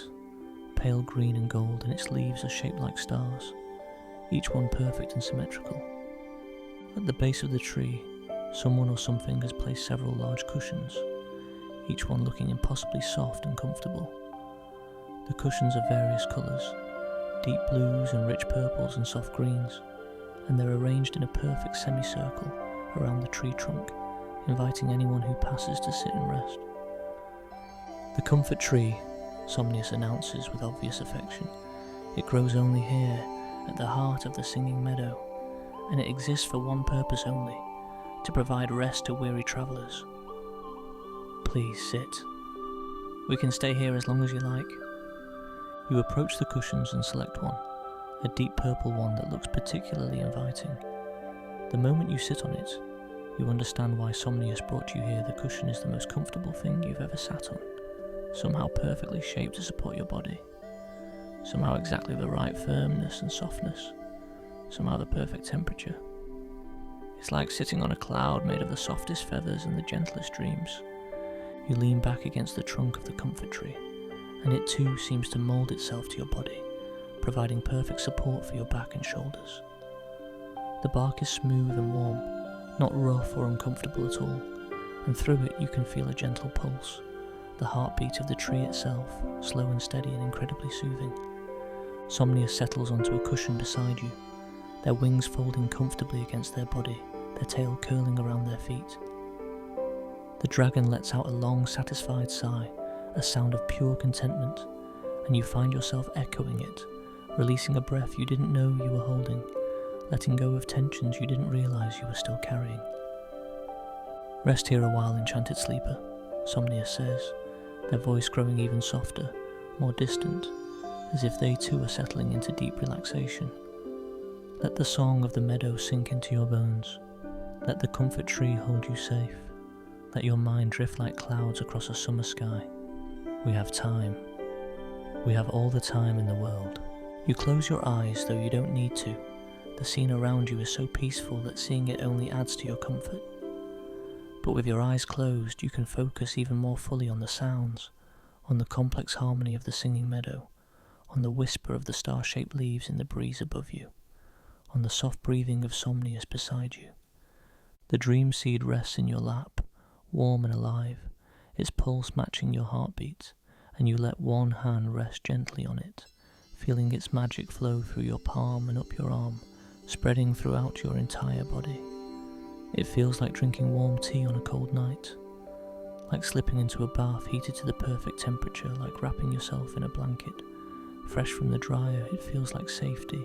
pale green and gold, and its leaves are shaped like stars, each one perfect and symmetrical. At the base of the tree, someone or something has placed several large cushions, each one looking impossibly soft and comfortable. The cushions are various colours, deep blues and rich purples and soft greens, and they're arranged in a perfect semicircle around the tree trunk, inviting anyone who passes to sit and rest. The comfort tree, Somnius announces with obvious affection. It grows only here, at the heart of the singing meadow, and it exists for one purpose only, to provide rest to weary travellers. Please sit. We can stay here as long as you like. You approach the cushions and select one, a deep purple one that looks particularly inviting. The moment you sit on it, you understand why Somnius brought you here. The cushion is the most comfortable thing you've ever sat on, somehow perfectly shaped to support your body, somehow exactly the right firmness and softness, somehow the perfect temperature. It's like sitting on a cloud made of the softest feathers and the gentlest dreams. You lean back against the trunk of the comfort tree, and it too seems to mould itself to your body, providing perfect support for your back and shoulders. The bark is smooth and warm, not rough or uncomfortable at all, and through it you can feel a gentle pulse, the heartbeat of the tree itself, slow and steady and incredibly soothing. Somnia settles onto a cushion beside you, their wings folding comfortably against their body, their tail curling around their feet. The dragon lets out a long, satisfied sigh, a sound of pure contentment, and you find yourself echoing it, releasing a breath you didn't know you were holding, letting go of tensions you didn't realise you were still carrying. Rest here a while, enchanted sleeper, Somnia says, their voice growing even softer, more distant, as if they too are settling into deep relaxation. Let the song of the meadow sink into your bones. Let the comfort tree hold you safe. Let your mind drift like clouds across a summer sky. We have time. We have all the time in the world. You close your eyes, though you don't need to. The scene around you is so peaceful that seeing it only adds to your comfort. But with your eyes closed, you can focus even more fully on the sounds, on the complex harmony of the singing meadow, on the whisper of the star-shaped leaves in the breeze above you, on the soft breathing of Somnius beside you. The dream seed rests in your lap, warm and alive, its pulse matching your heartbeat, and you let one hand rest gently on it, feeling its magic flow through your palm and up your arm, spreading throughout your entire body. It feels like drinking warm tea on a cold night, like slipping into a bath heated to the perfect temperature, like wrapping yourself in a blanket. Fresh from the dryer, it feels like safety,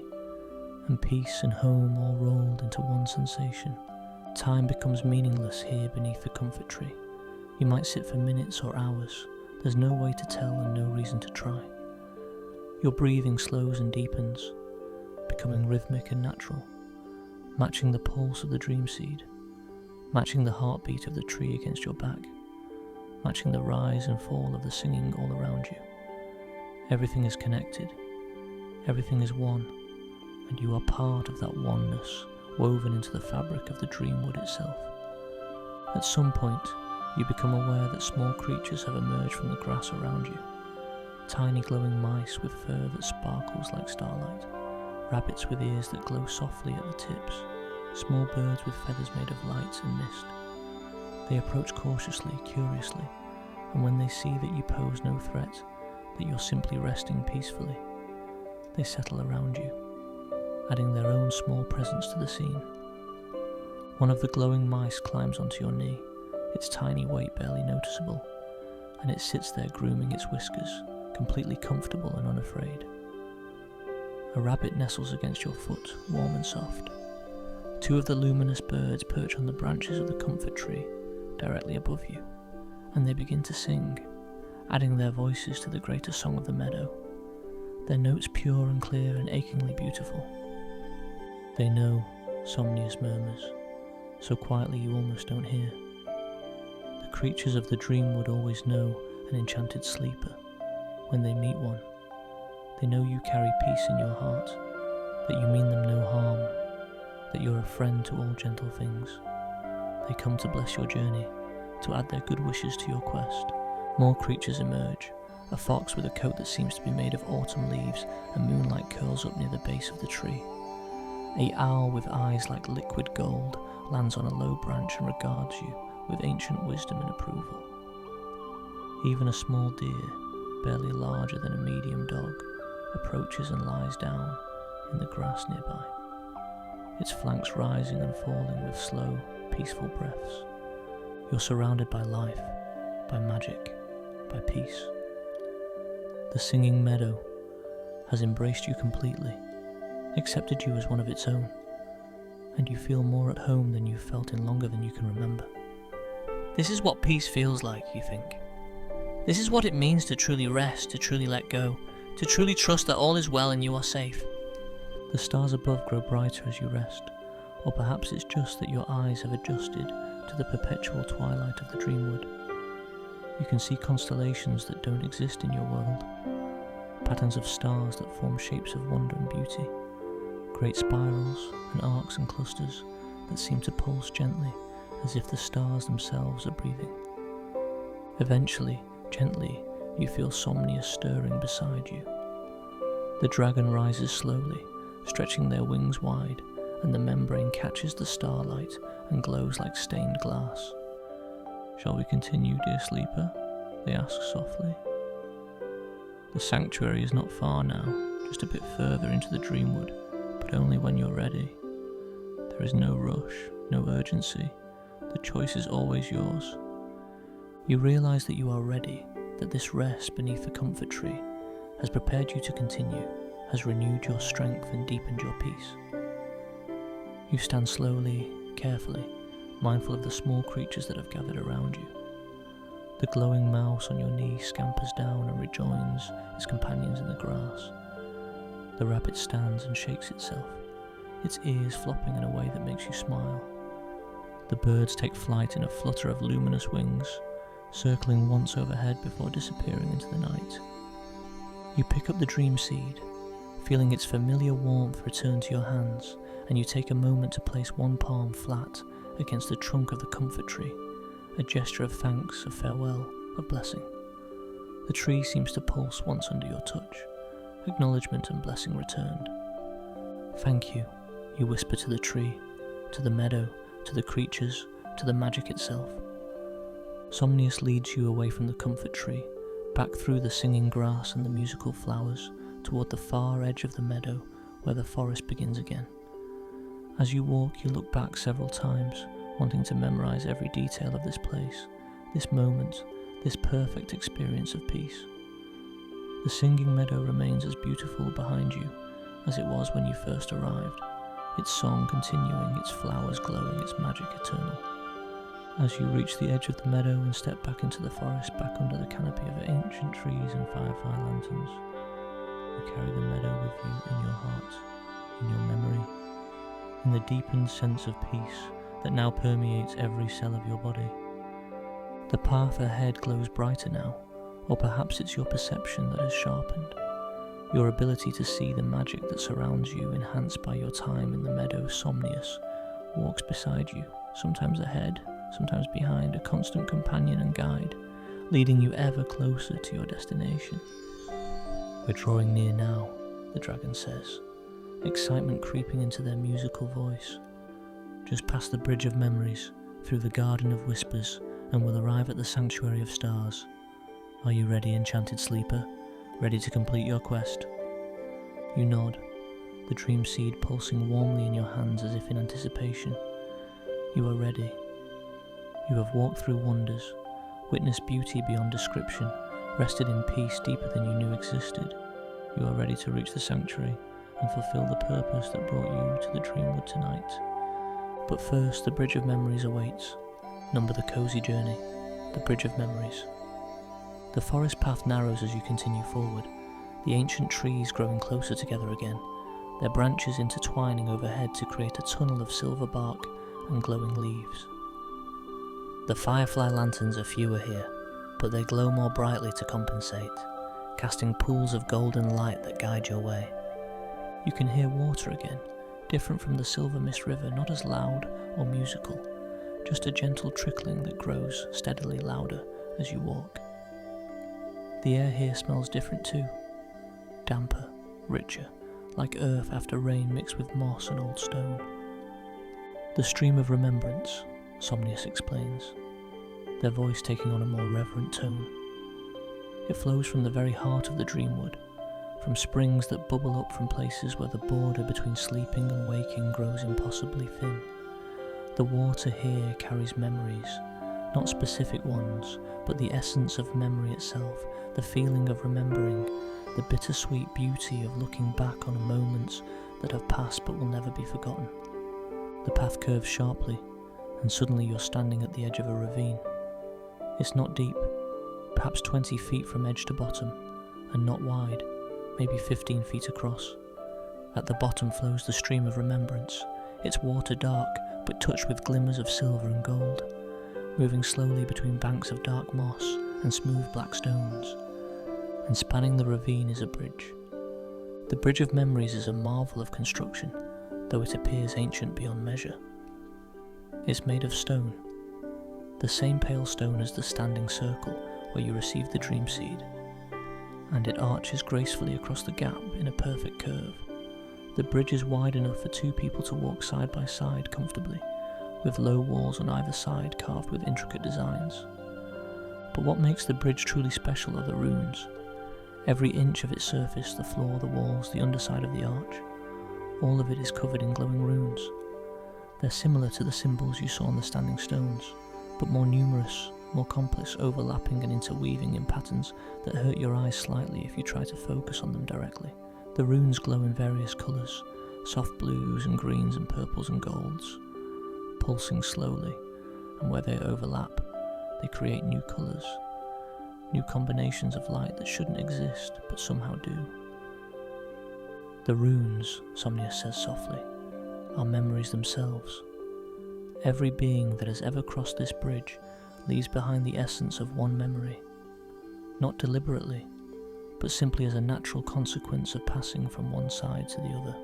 and peace and home all rolled into one sensation. Time becomes meaningless here beneath the comfort tree. You might sit for minutes or hours. There's no way to tell and no reason to try. Your breathing slows and deepens. becoming rhythmic and natural, matching the pulse of the dream seed, matching the heartbeat of the tree against your back, matching the rise and fall of the singing all around you. Everything is connected, everything is one, and you are part of that oneness woven into the fabric of the dreamwood itself. At some point, you become aware that small creatures have emerged from the grass around you. Tiny glowing mice with fur that sparkles like starlight, rabbits with ears that glow softly at the tips, small birds with feathers made of light and mist. They approach cautiously, curiously, and when they see that you pose no threat, that you're simply resting peacefully, they settle around you, adding their own small presence to the scene. One of the glowing mice climbs onto your knee, its tiny weight barely noticeable, and it sits there grooming its whiskers, completely comfortable and unafraid. A rabbit nestles against your foot, warm and soft. Two of the luminous birds perch on the branches of the comfort tree, directly above you, and they begin to sing, adding their voices to the greater song of the meadow, their notes pure and clear and achingly beautiful. They know, Somnius murmurs, so quietly you almost don't hear. The creatures of the dreamwood always know an enchanted sleeper. When they meet one, they know you carry peace in your heart, that you mean them no harm, that you're a friend to all gentle things. They come to bless your journey, to add their good wishes to your quest. More creatures emerge, a fox with a coat that seems to be made of autumn leaves and moonlight curls up near the base of the tree. A owl with eyes like liquid gold lands on a low branch and regards you with ancient wisdom and approval. Even a small deer, barely larger than a medium dog, approaches and lies down in the grass nearby, its flanks rising and falling with slow, peaceful breaths. You're surrounded by life, by magic, by peace. The singing meadow has embraced you completely, accepted you as one of its own, and you feel more at home than you've felt in longer than you can remember. This is what peace feels like, you think. This is what it means to truly rest, to truly let go, to truly trust that all is well and you are safe. The stars above grow brighter as you rest, or perhaps it's just that your eyes have adjusted to the perpetual twilight of the dreamwood. You can see constellations that don't exist in your world, patterns of stars that form shapes of wonder and beauty, great spirals and arcs and clusters that seem to pulse gently as if the stars themselves are breathing. Eventually, gently, you feel Somnia stirring beside you. The dragon rises slowly, stretching their wings wide, and the membrane catches the starlight and glows like stained glass. "Shall we continue, dear sleeper?" they ask softly. The sanctuary is not far now, just a bit further into the dreamwood, but only when you're ready. There is no rush, no urgency. The choice is always yours. You realise that you are ready, that this rest beneath the comfort tree has prepared you to continue, has renewed your strength and deepened your peace. You stand slowly, carefully, mindful of the small creatures that have gathered around you. The glowing mouse on your knee scampers down and rejoins its companions in the grass. The rabbit stands and shakes itself, its ears flopping in a way that makes you smile. The birds take flight in a flutter of luminous wings, circling once overhead before disappearing into the night. You pick up the dream seed, feeling its familiar warmth return to your hands, and you take a moment to place one palm flat against the trunk of the comfort tree, a gesture of thanks, of farewell, of blessing. The tree seems to pulse once under your touch, acknowledgement and blessing returned. "Thank you," you whisper to the tree, to the meadow, to the creatures, to the magic itself. Somnius leads you away from the comfort tree, back through the singing grass and the musical flowers, toward the far edge of the meadow where the forest begins again. As you walk, you look back several times, wanting to memorize every detail of this place, this moment, this perfect experience of peace. The singing meadow remains as beautiful behind you as it was when you first arrived, its song continuing, its flowers glowing, its magic eternal. As you reach the edge of the meadow and step back into the forest, back under the canopy of ancient trees and firefly lanterns, you carry the meadow with you in your heart, in your memory, in the deepened sense of peace that now permeates every cell of your body. The path ahead glows brighter now, or perhaps it's your perception that has sharpened. Your ability to see the magic that surrounds you, enhanced by your time in the meadow. Somnius walks beside you, sometimes ahead, sometimes behind, a constant companion and guide, leading you ever closer to your destination. We're drawing near now, the dragon says, excitement creeping into their musical voice. Just past the bridge of memories, through the garden of whispers, and we'll arrive at the sanctuary of stars. Are you ready, enchanted sleeper? Ready to complete your quest? You nod, the dream seed pulsing warmly in your hands as if in anticipation. You are ready. You have walked through wonders, witnessed beauty beyond description, rested in peace deeper than you knew existed. You are ready to reach the sanctuary and fulfill the purpose that brought you to the Dreamwood tonight. But first, the bridge of memories awaits. Number the cozy journey, the bridge of memories. The forest path narrows as you continue forward, the ancient trees growing closer together again, their branches intertwining overhead to create a tunnel of silver bark and glowing leaves. The firefly lanterns are fewer here, but they glow more brightly to compensate, casting pools of golden light that guide your way. You can hear water again, different from the Silver Mist River, not as loud or musical, just a gentle trickling that grows steadily louder as you walk. The air here smells different too, damper, richer, like earth after rain mixed with moss and old stone. The stream of remembrance, Somnius explains, their voice taking on a more reverent tone. It flows from the very heart of the Dreamwood, from springs that bubble up from places where the border between sleeping and waking grows impossibly thin. The water here carries memories, not specific ones, but the essence of memory itself, the feeling of remembering, the bittersweet beauty of looking back on moments that have passed but will never be forgotten. The path curves sharply, and suddenly you're standing at the edge of a ravine. It's not deep, perhaps 20 feet from edge to bottom, and not wide, maybe 15 feet across. At the bottom flows the stream of remembrance, its water dark, but touched with glimmers of silver and gold, moving slowly between banks of dark moss and smooth black stones. And spanning the ravine is a bridge. The Bridge of Memories is a marvel of construction, though it appears ancient beyond measure. It's made of stone, the same pale stone as the standing circle where you received the dream seed, and it arches gracefully across the gap in a perfect curve. The bridge is wide enough for two people to walk side by side comfortably, with low walls on either side carved with intricate designs. But what makes the bridge truly special are the runes. Every inch of its surface, the floor, the walls, the underside of the arch, all of it is covered in glowing runes. They're similar to the symbols you saw on the standing stones, but more numerous, more complex, overlapping and interweaving in patterns that hurt your eyes slightly if you try to focus on them directly. The runes glow in various colours, soft blues and greens and purples and golds, pulsing slowly, and where they overlap, they create new colours, new combinations of light that shouldn't exist but somehow do. The runes, Somnius says softly, are memories themselves. Every being that has ever crossed this bridge leaves behind the essence of one memory, not deliberately, but simply as a natural consequence of passing from one side to the other.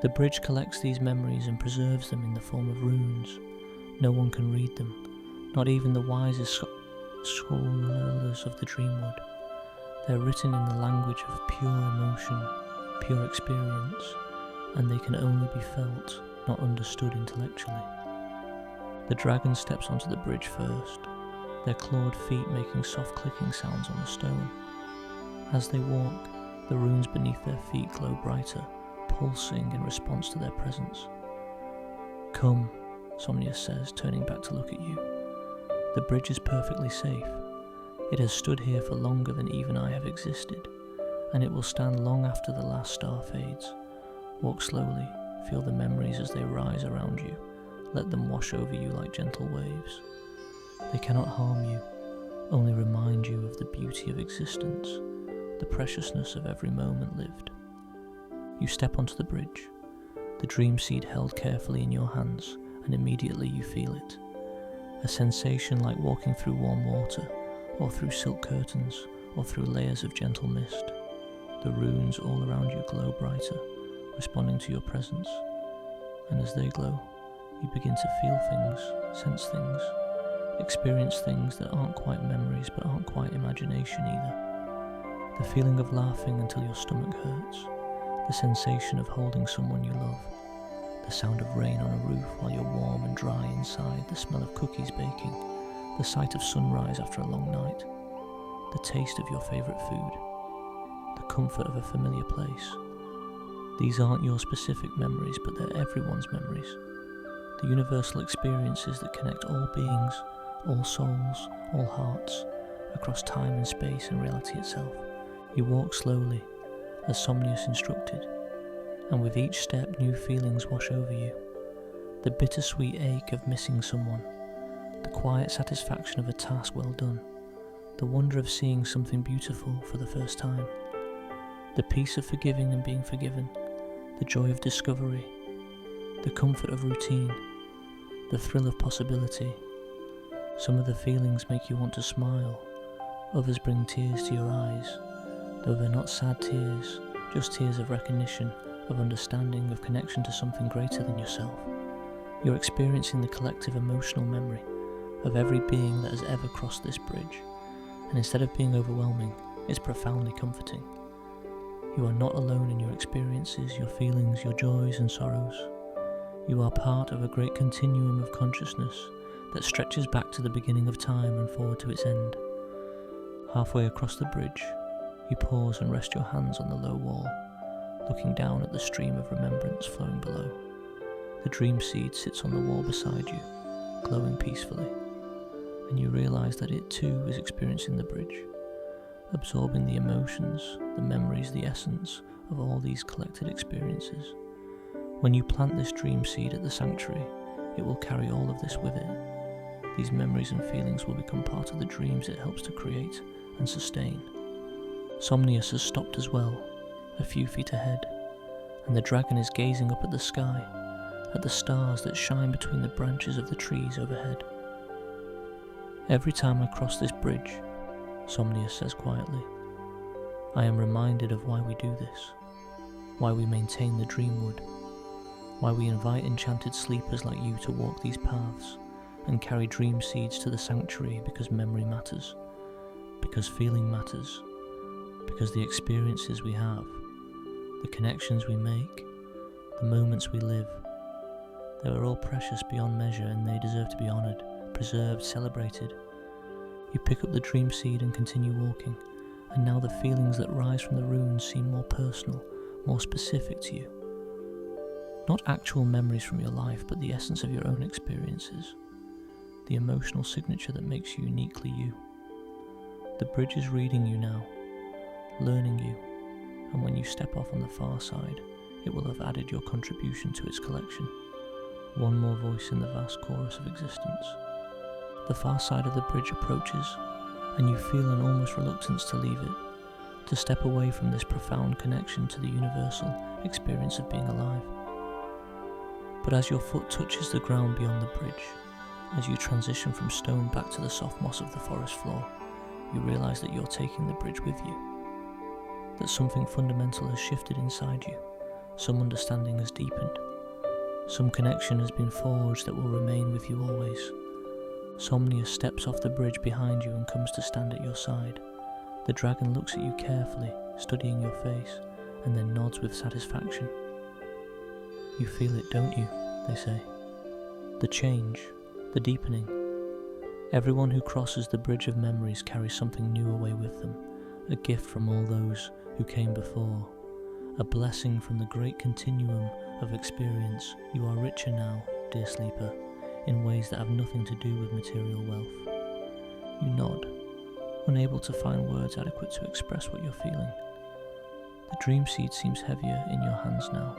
The bridge collects these memories and preserves them in the form of runes. No one can read them, not even the wisest scholars of the Dreamwood. They're written in the language of pure emotion, pure experience, and they can only be felt, not understood intellectually. The dragon steps onto the bridge first, their clawed feet making soft clicking sounds on the stone. As they walk, the runes beneath their feet glow brighter, pulsing in response to their presence. "Come," Somnius says, turning back to look at you. "The bridge is perfectly safe. It has stood here for longer than even I have existed, and it will stand long after the last star fades. Walk slowly, feel the memories as they rise around you. Let them wash over you like gentle waves. They cannot harm you, only remind you of the beauty of existence, the preciousness of every moment lived." You step onto the bridge, the dream seed held carefully in your hands, and immediately you feel it. A sensation like walking through warm water, or through silk curtains, or through layers of gentle mist. The runes all around you glow brighter, responding to your presence, and as they glow, you begin to feel things, sense things, experience things that aren't quite memories but aren't quite imagination either. The feeling of laughing until your stomach hurts, the sensation of holding someone you love, the sound of rain on a roof while you're warm and dry inside, the smell of cookies baking, the sight of sunrise after a long night, the taste of your favourite food, the comfort of a familiar place. These aren't your specific memories, but they're everyone's memories. The universal experiences that connect all beings, all souls, all hearts, across time and space and reality itself. You walk slowly, as Somnius instructed, and with each step new feelings wash over you. The bittersweet ache of missing someone, the quiet satisfaction of a task well done, the wonder of seeing something beautiful for the first time, the peace of forgiving and being forgiven, the joy of discovery, the comfort of routine, the thrill of possibility. Some of the feelings make you want to smile, others bring tears to your eyes, though they're not sad tears, just tears of recognition, of understanding, of connection to something greater than yourself. You're experiencing the collective emotional memory of every being that has ever crossed this bridge, and instead of being overwhelming, it's profoundly comforting. You are not alone in your experiences, your feelings, your joys and sorrows. You are part of a great continuum of consciousness that stretches back to the beginning of time and forward to its end. Halfway across the bridge, you pause and rest your hands on the low wall, looking down at the stream of remembrance flowing below. The dream seed sits on the wall beside you, glowing peacefully, and you realise that it too is experiencing the bridge, absorbing the emotions, the memories, the essence of all these collected experiences. When you plant this dream seed at the sanctuary, it will carry all of this with it. These memories and feelings will become part of the dreams it helps to create and sustain. Somnius has stopped as well, a few feet ahead, and the dragon is gazing up at the sky, at the stars that shine between the branches of the trees overhead. Every time I cross this bridge, Somnius says quietly, I am reminded of why we do this, why we maintain the Dreamwood, why we invite enchanted sleepers like you to walk these paths and carry dream seeds to the sanctuary, because memory matters, because feeling matters, because the experiences we have, the connections we make, the moments we live, they are all precious beyond measure, and they deserve to be honoured, preserved, celebrated. You pick up the dream seed and continue walking, and now the feelings that rise from the runes seem more personal, more specific to you. Not actual memories from your life, but the essence of your own experiences, the emotional signature that makes you uniquely you. The bridge is reading you now, learning you, and when you step off on the far side, it will have added your contribution to its collection. One more voice in the vast chorus of existence. The far side of the bridge approaches, and you feel an almost reluctance to leave it, to step away from this profound connection to the universal experience of being alive. But as your foot touches the ground beyond the bridge, as you transition from stone back to the soft moss of the forest floor, you realise that you're taking the bridge with you, that something fundamental has shifted inside you, some understanding has deepened, some connection has been forged that will remain with you always. Somnius steps off the bridge behind you and comes to stand at your side. The dragon looks at you carefully, studying your face, and then nods with satisfaction. You feel it, don't you? They say. The change, the deepening. Everyone who crosses the bridge of memories carries something new away with them, a gift from all those who came before, a blessing from the great continuum of experience. You are richer now, dear sleeper, in ways that have nothing to do with material wealth. You nod, unable to find words adequate to express what you're feeling. The dream seed seems heavier in your hands now,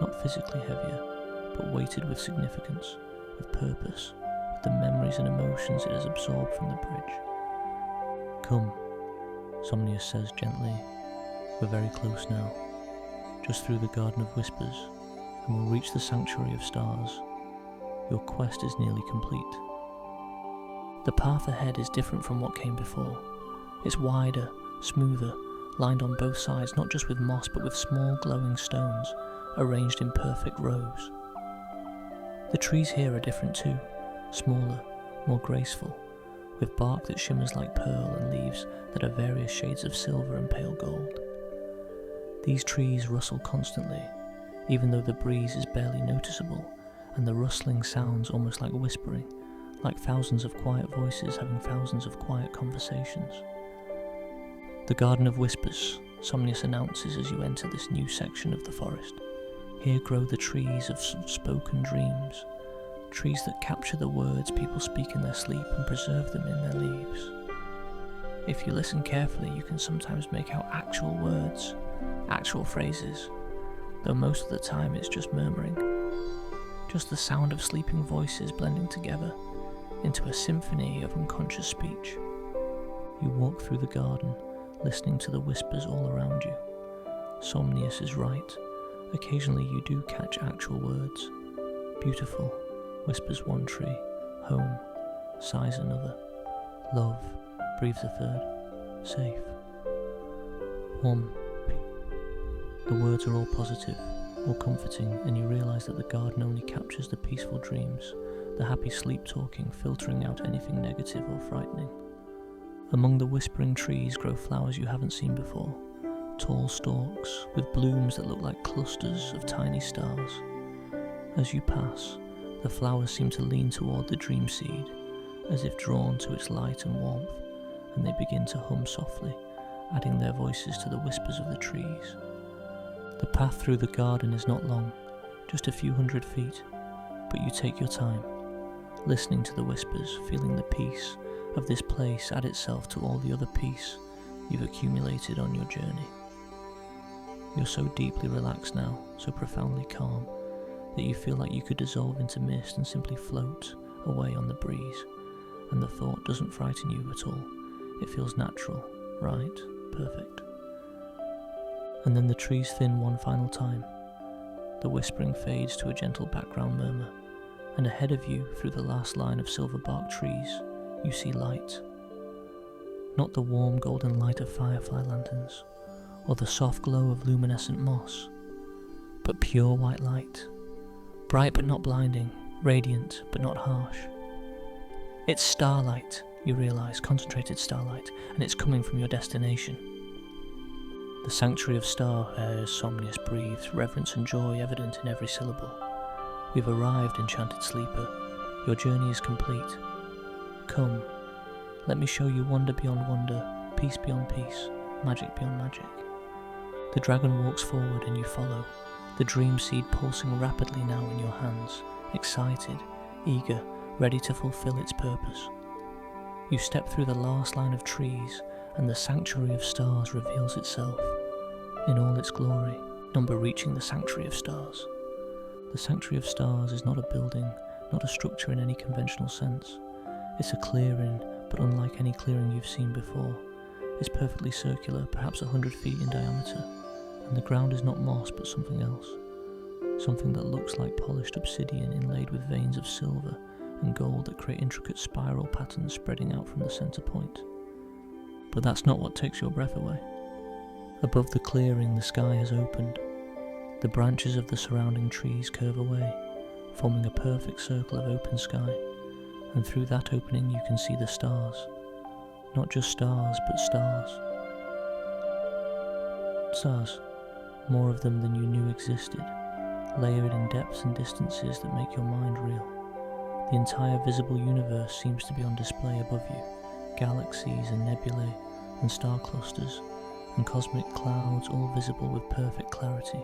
not physically heavier, but weighted with significance, with purpose, with the memories and emotions it has absorbed from the bridge. Come, Somnius says gently. We're very close now, just through the garden of whispers, and will reach the sanctuary of stars. Your quest is nearly complete. The path ahead is different from what came before. It's wider, smoother, lined on both sides not just with moss but with small glowing stones arranged in perfect rows. The trees here are different too, smaller, more graceful, with bark that shimmers like pearl and leaves that are various shades of silver and pale gold. These trees rustle constantly, even though the breeze is barely noticeable, and the rustling sounds almost like whispering, like thousands of quiet voices having thousands of quiet conversations. The Garden of Whispers, Somnius announces as you enter this new section of the forest. Here grow the trees of spoken dreams, trees that capture the words people speak in their sleep and preserve them in their leaves. If you listen carefully, you can sometimes make out actual words, actual phrases, though most of the time it's just murmuring. Just the sound of sleeping voices blending together into a symphony of unconscious speech. You walk through the garden, listening to the whispers all around you. Somnius is right. Occasionally you do catch actual words. Beautiful, whispers one tree. Home, sighs another. Love, breathes a third. Safe. Warm. The words are all positive, all comforting, and you realise that the garden only captures the peaceful dreams, the happy sleep-talking, filtering out anything negative or frightening. Among the whispering trees grow flowers you haven't seen before, tall stalks with blooms that look like clusters of tiny stars. As you pass, the flowers seem to lean toward the dream seed, as if drawn to its light and warmth, and they begin to hum softly, adding their voices to the whispers of the trees. The path through the garden is not long, just a few hundred feet, but you take your time, listening to the whispers, feeling the peace of this place add itself to all the other peace you've accumulated on your journey. You're so deeply relaxed now, so profoundly calm, that you feel like you could dissolve into mist and simply float away on the breeze, and the thought doesn't frighten you at all. It feels natural, right, perfect. And then the trees thin one final time. The whispering fades to a gentle background murmur, and ahead of you, through the last line of silver-bark trees, you see light. Not the warm golden light of firefly lanterns, or the soft glow of luminescent moss, but pure white light, bright but not blinding, radiant but not harsh. It's starlight, you realise, concentrated starlight, and it's coming from your destination. The sanctuary of stars, Somnius breathes, reverence and joy evident in every syllable. We've arrived, enchanted sleeper. Your journey is complete. Come, let me show you wonder beyond wonder, peace beyond peace, magic beyond magic. The dragon walks forward and you follow, the dream seed pulsing rapidly now in your hands, excited, eager, ready to fulfill its purpose. You step through the last line of trees and the sanctuary of stars reveals itself, in all its glory, number reaching the sanctuary of stars. The sanctuary of stars is not a building, not a structure in any conventional sense. It's a clearing, but unlike any clearing you've seen before. It's perfectly circular, perhaps 100 feet in diameter, and the ground is not moss but something else. Something that looks like polished obsidian inlaid with veins of silver and gold that create intricate spiral patterns spreading out from the center point. But that's not what takes your breath away. Above the clearing, the sky has opened. The branches of the surrounding trees curve away, forming a perfect circle of open sky, and through that opening you can see the stars. Not just stars, but stars. Stars, more of them than you knew existed, layered in depths and distances that make your mind reel. The entire visible universe seems to be on display above you, galaxies and nebulae and star clusters and cosmic clouds all visible with perfect clarity,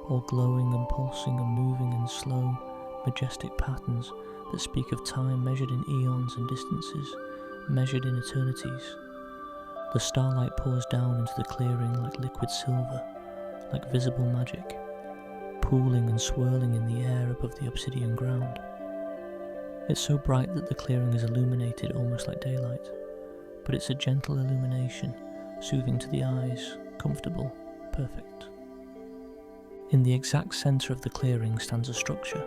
all glowing and pulsing and moving in slow, majestic patterns that speak of time measured in eons and distances, measured in eternities. The starlight pours down into the clearing like liquid silver, like visible magic, pooling and swirling in the air above the obsidian ground. It's so bright that the clearing is illuminated almost like daylight, but it's a gentle illumination, soothing to the eyes, comfortable, perfect. In the exact centre of the clearing stands a structure.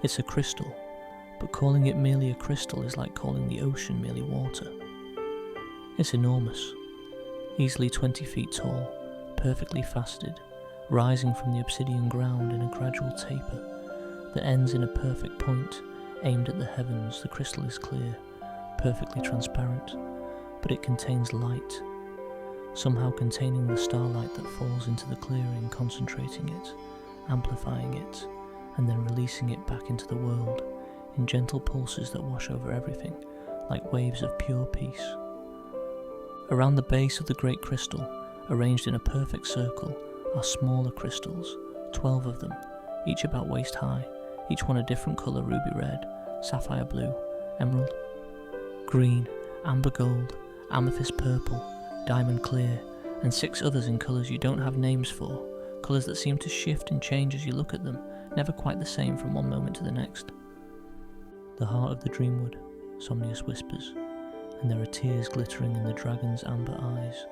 It's a crystal, but calling it merely a crystal is like calling the ocean merely water. It's enormous, easily 20 feet tall, perfectly faceted, rising from the obsidian ground in a gradual taper that ends in a perfect point aimed at the heavens. The crystal is clear, perfectly transparent, but it contains light, somehow containing the starlight that falls into the clearing, concentrating it, amplifying it, and then releasing it back into the world in gentle pulses that wash over everything like waves of pure peace. Around the base of the great crystal, arranged in a perfect circle, are smaller crystals, 12 of them, each about waist high, each one a different colour: ruby red, sapphire blue, emerald, green, amber gold, amethyst purple, diamond clear, and 6 others in colours you don't have names for, colours that seem to shift and change as you look at them, never quite the same from one moment to the next. The heart of the dreamwood, Somnius whispers, and there are tears glittering in the dragon's amber eyes,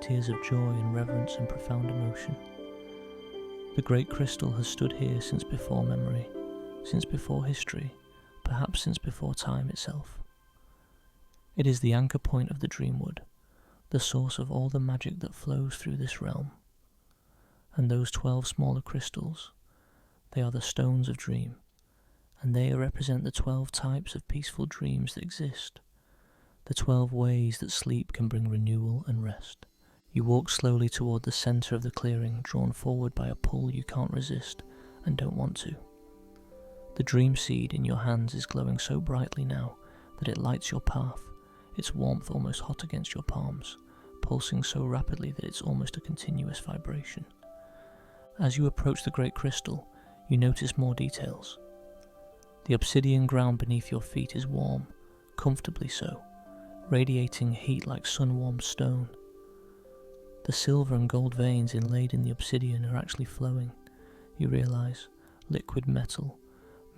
tears of joy and reverence and profound emotion. The great crystal has stood here since before memory, since before history, perhaps since before time itself. It is the anchor point of the dreamwood, the source of all the magic that flows through this realm. And those 12 smaller crystals, they are the stones of dream, and they represent the 12 types of peaceful dreams that exist, the 12 ways that sleep can bring renewal and rest. You walk slowly toward the centre of the clearing, drawn forward by a pull you can't resist and don't want to. The dream seed in your hands is glowing so brightly now that it lights your path, its warmth almost hot against your palms, pulsing so rapidly that it's almost a continuous vibration. As you approach the great crystal, you notice more details. The obsidian ground beneath your feet is warm, comfortably so, radiating heat like sun-warmed stone. The silver and gold veins inlaid in the obsidian are actually flowing, you realise, liquid metal,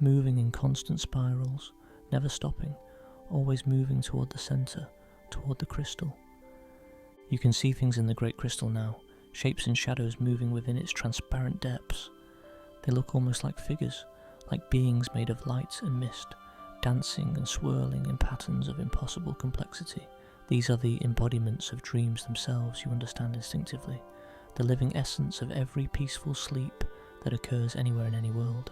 moving in constant spirals, never stopping, always moving toward the centre, toward the crystal. You can see things in the great crystal now, shapes and shadows moving within its transparent depths. They look almost like figures, like beings made of light and mist, dancing and swirling in patterns of impossible complexity. These are the embodiments of dreams themselves, you understand instinctively, the living essence of every peaceful sleep that occurs anywhere in any world.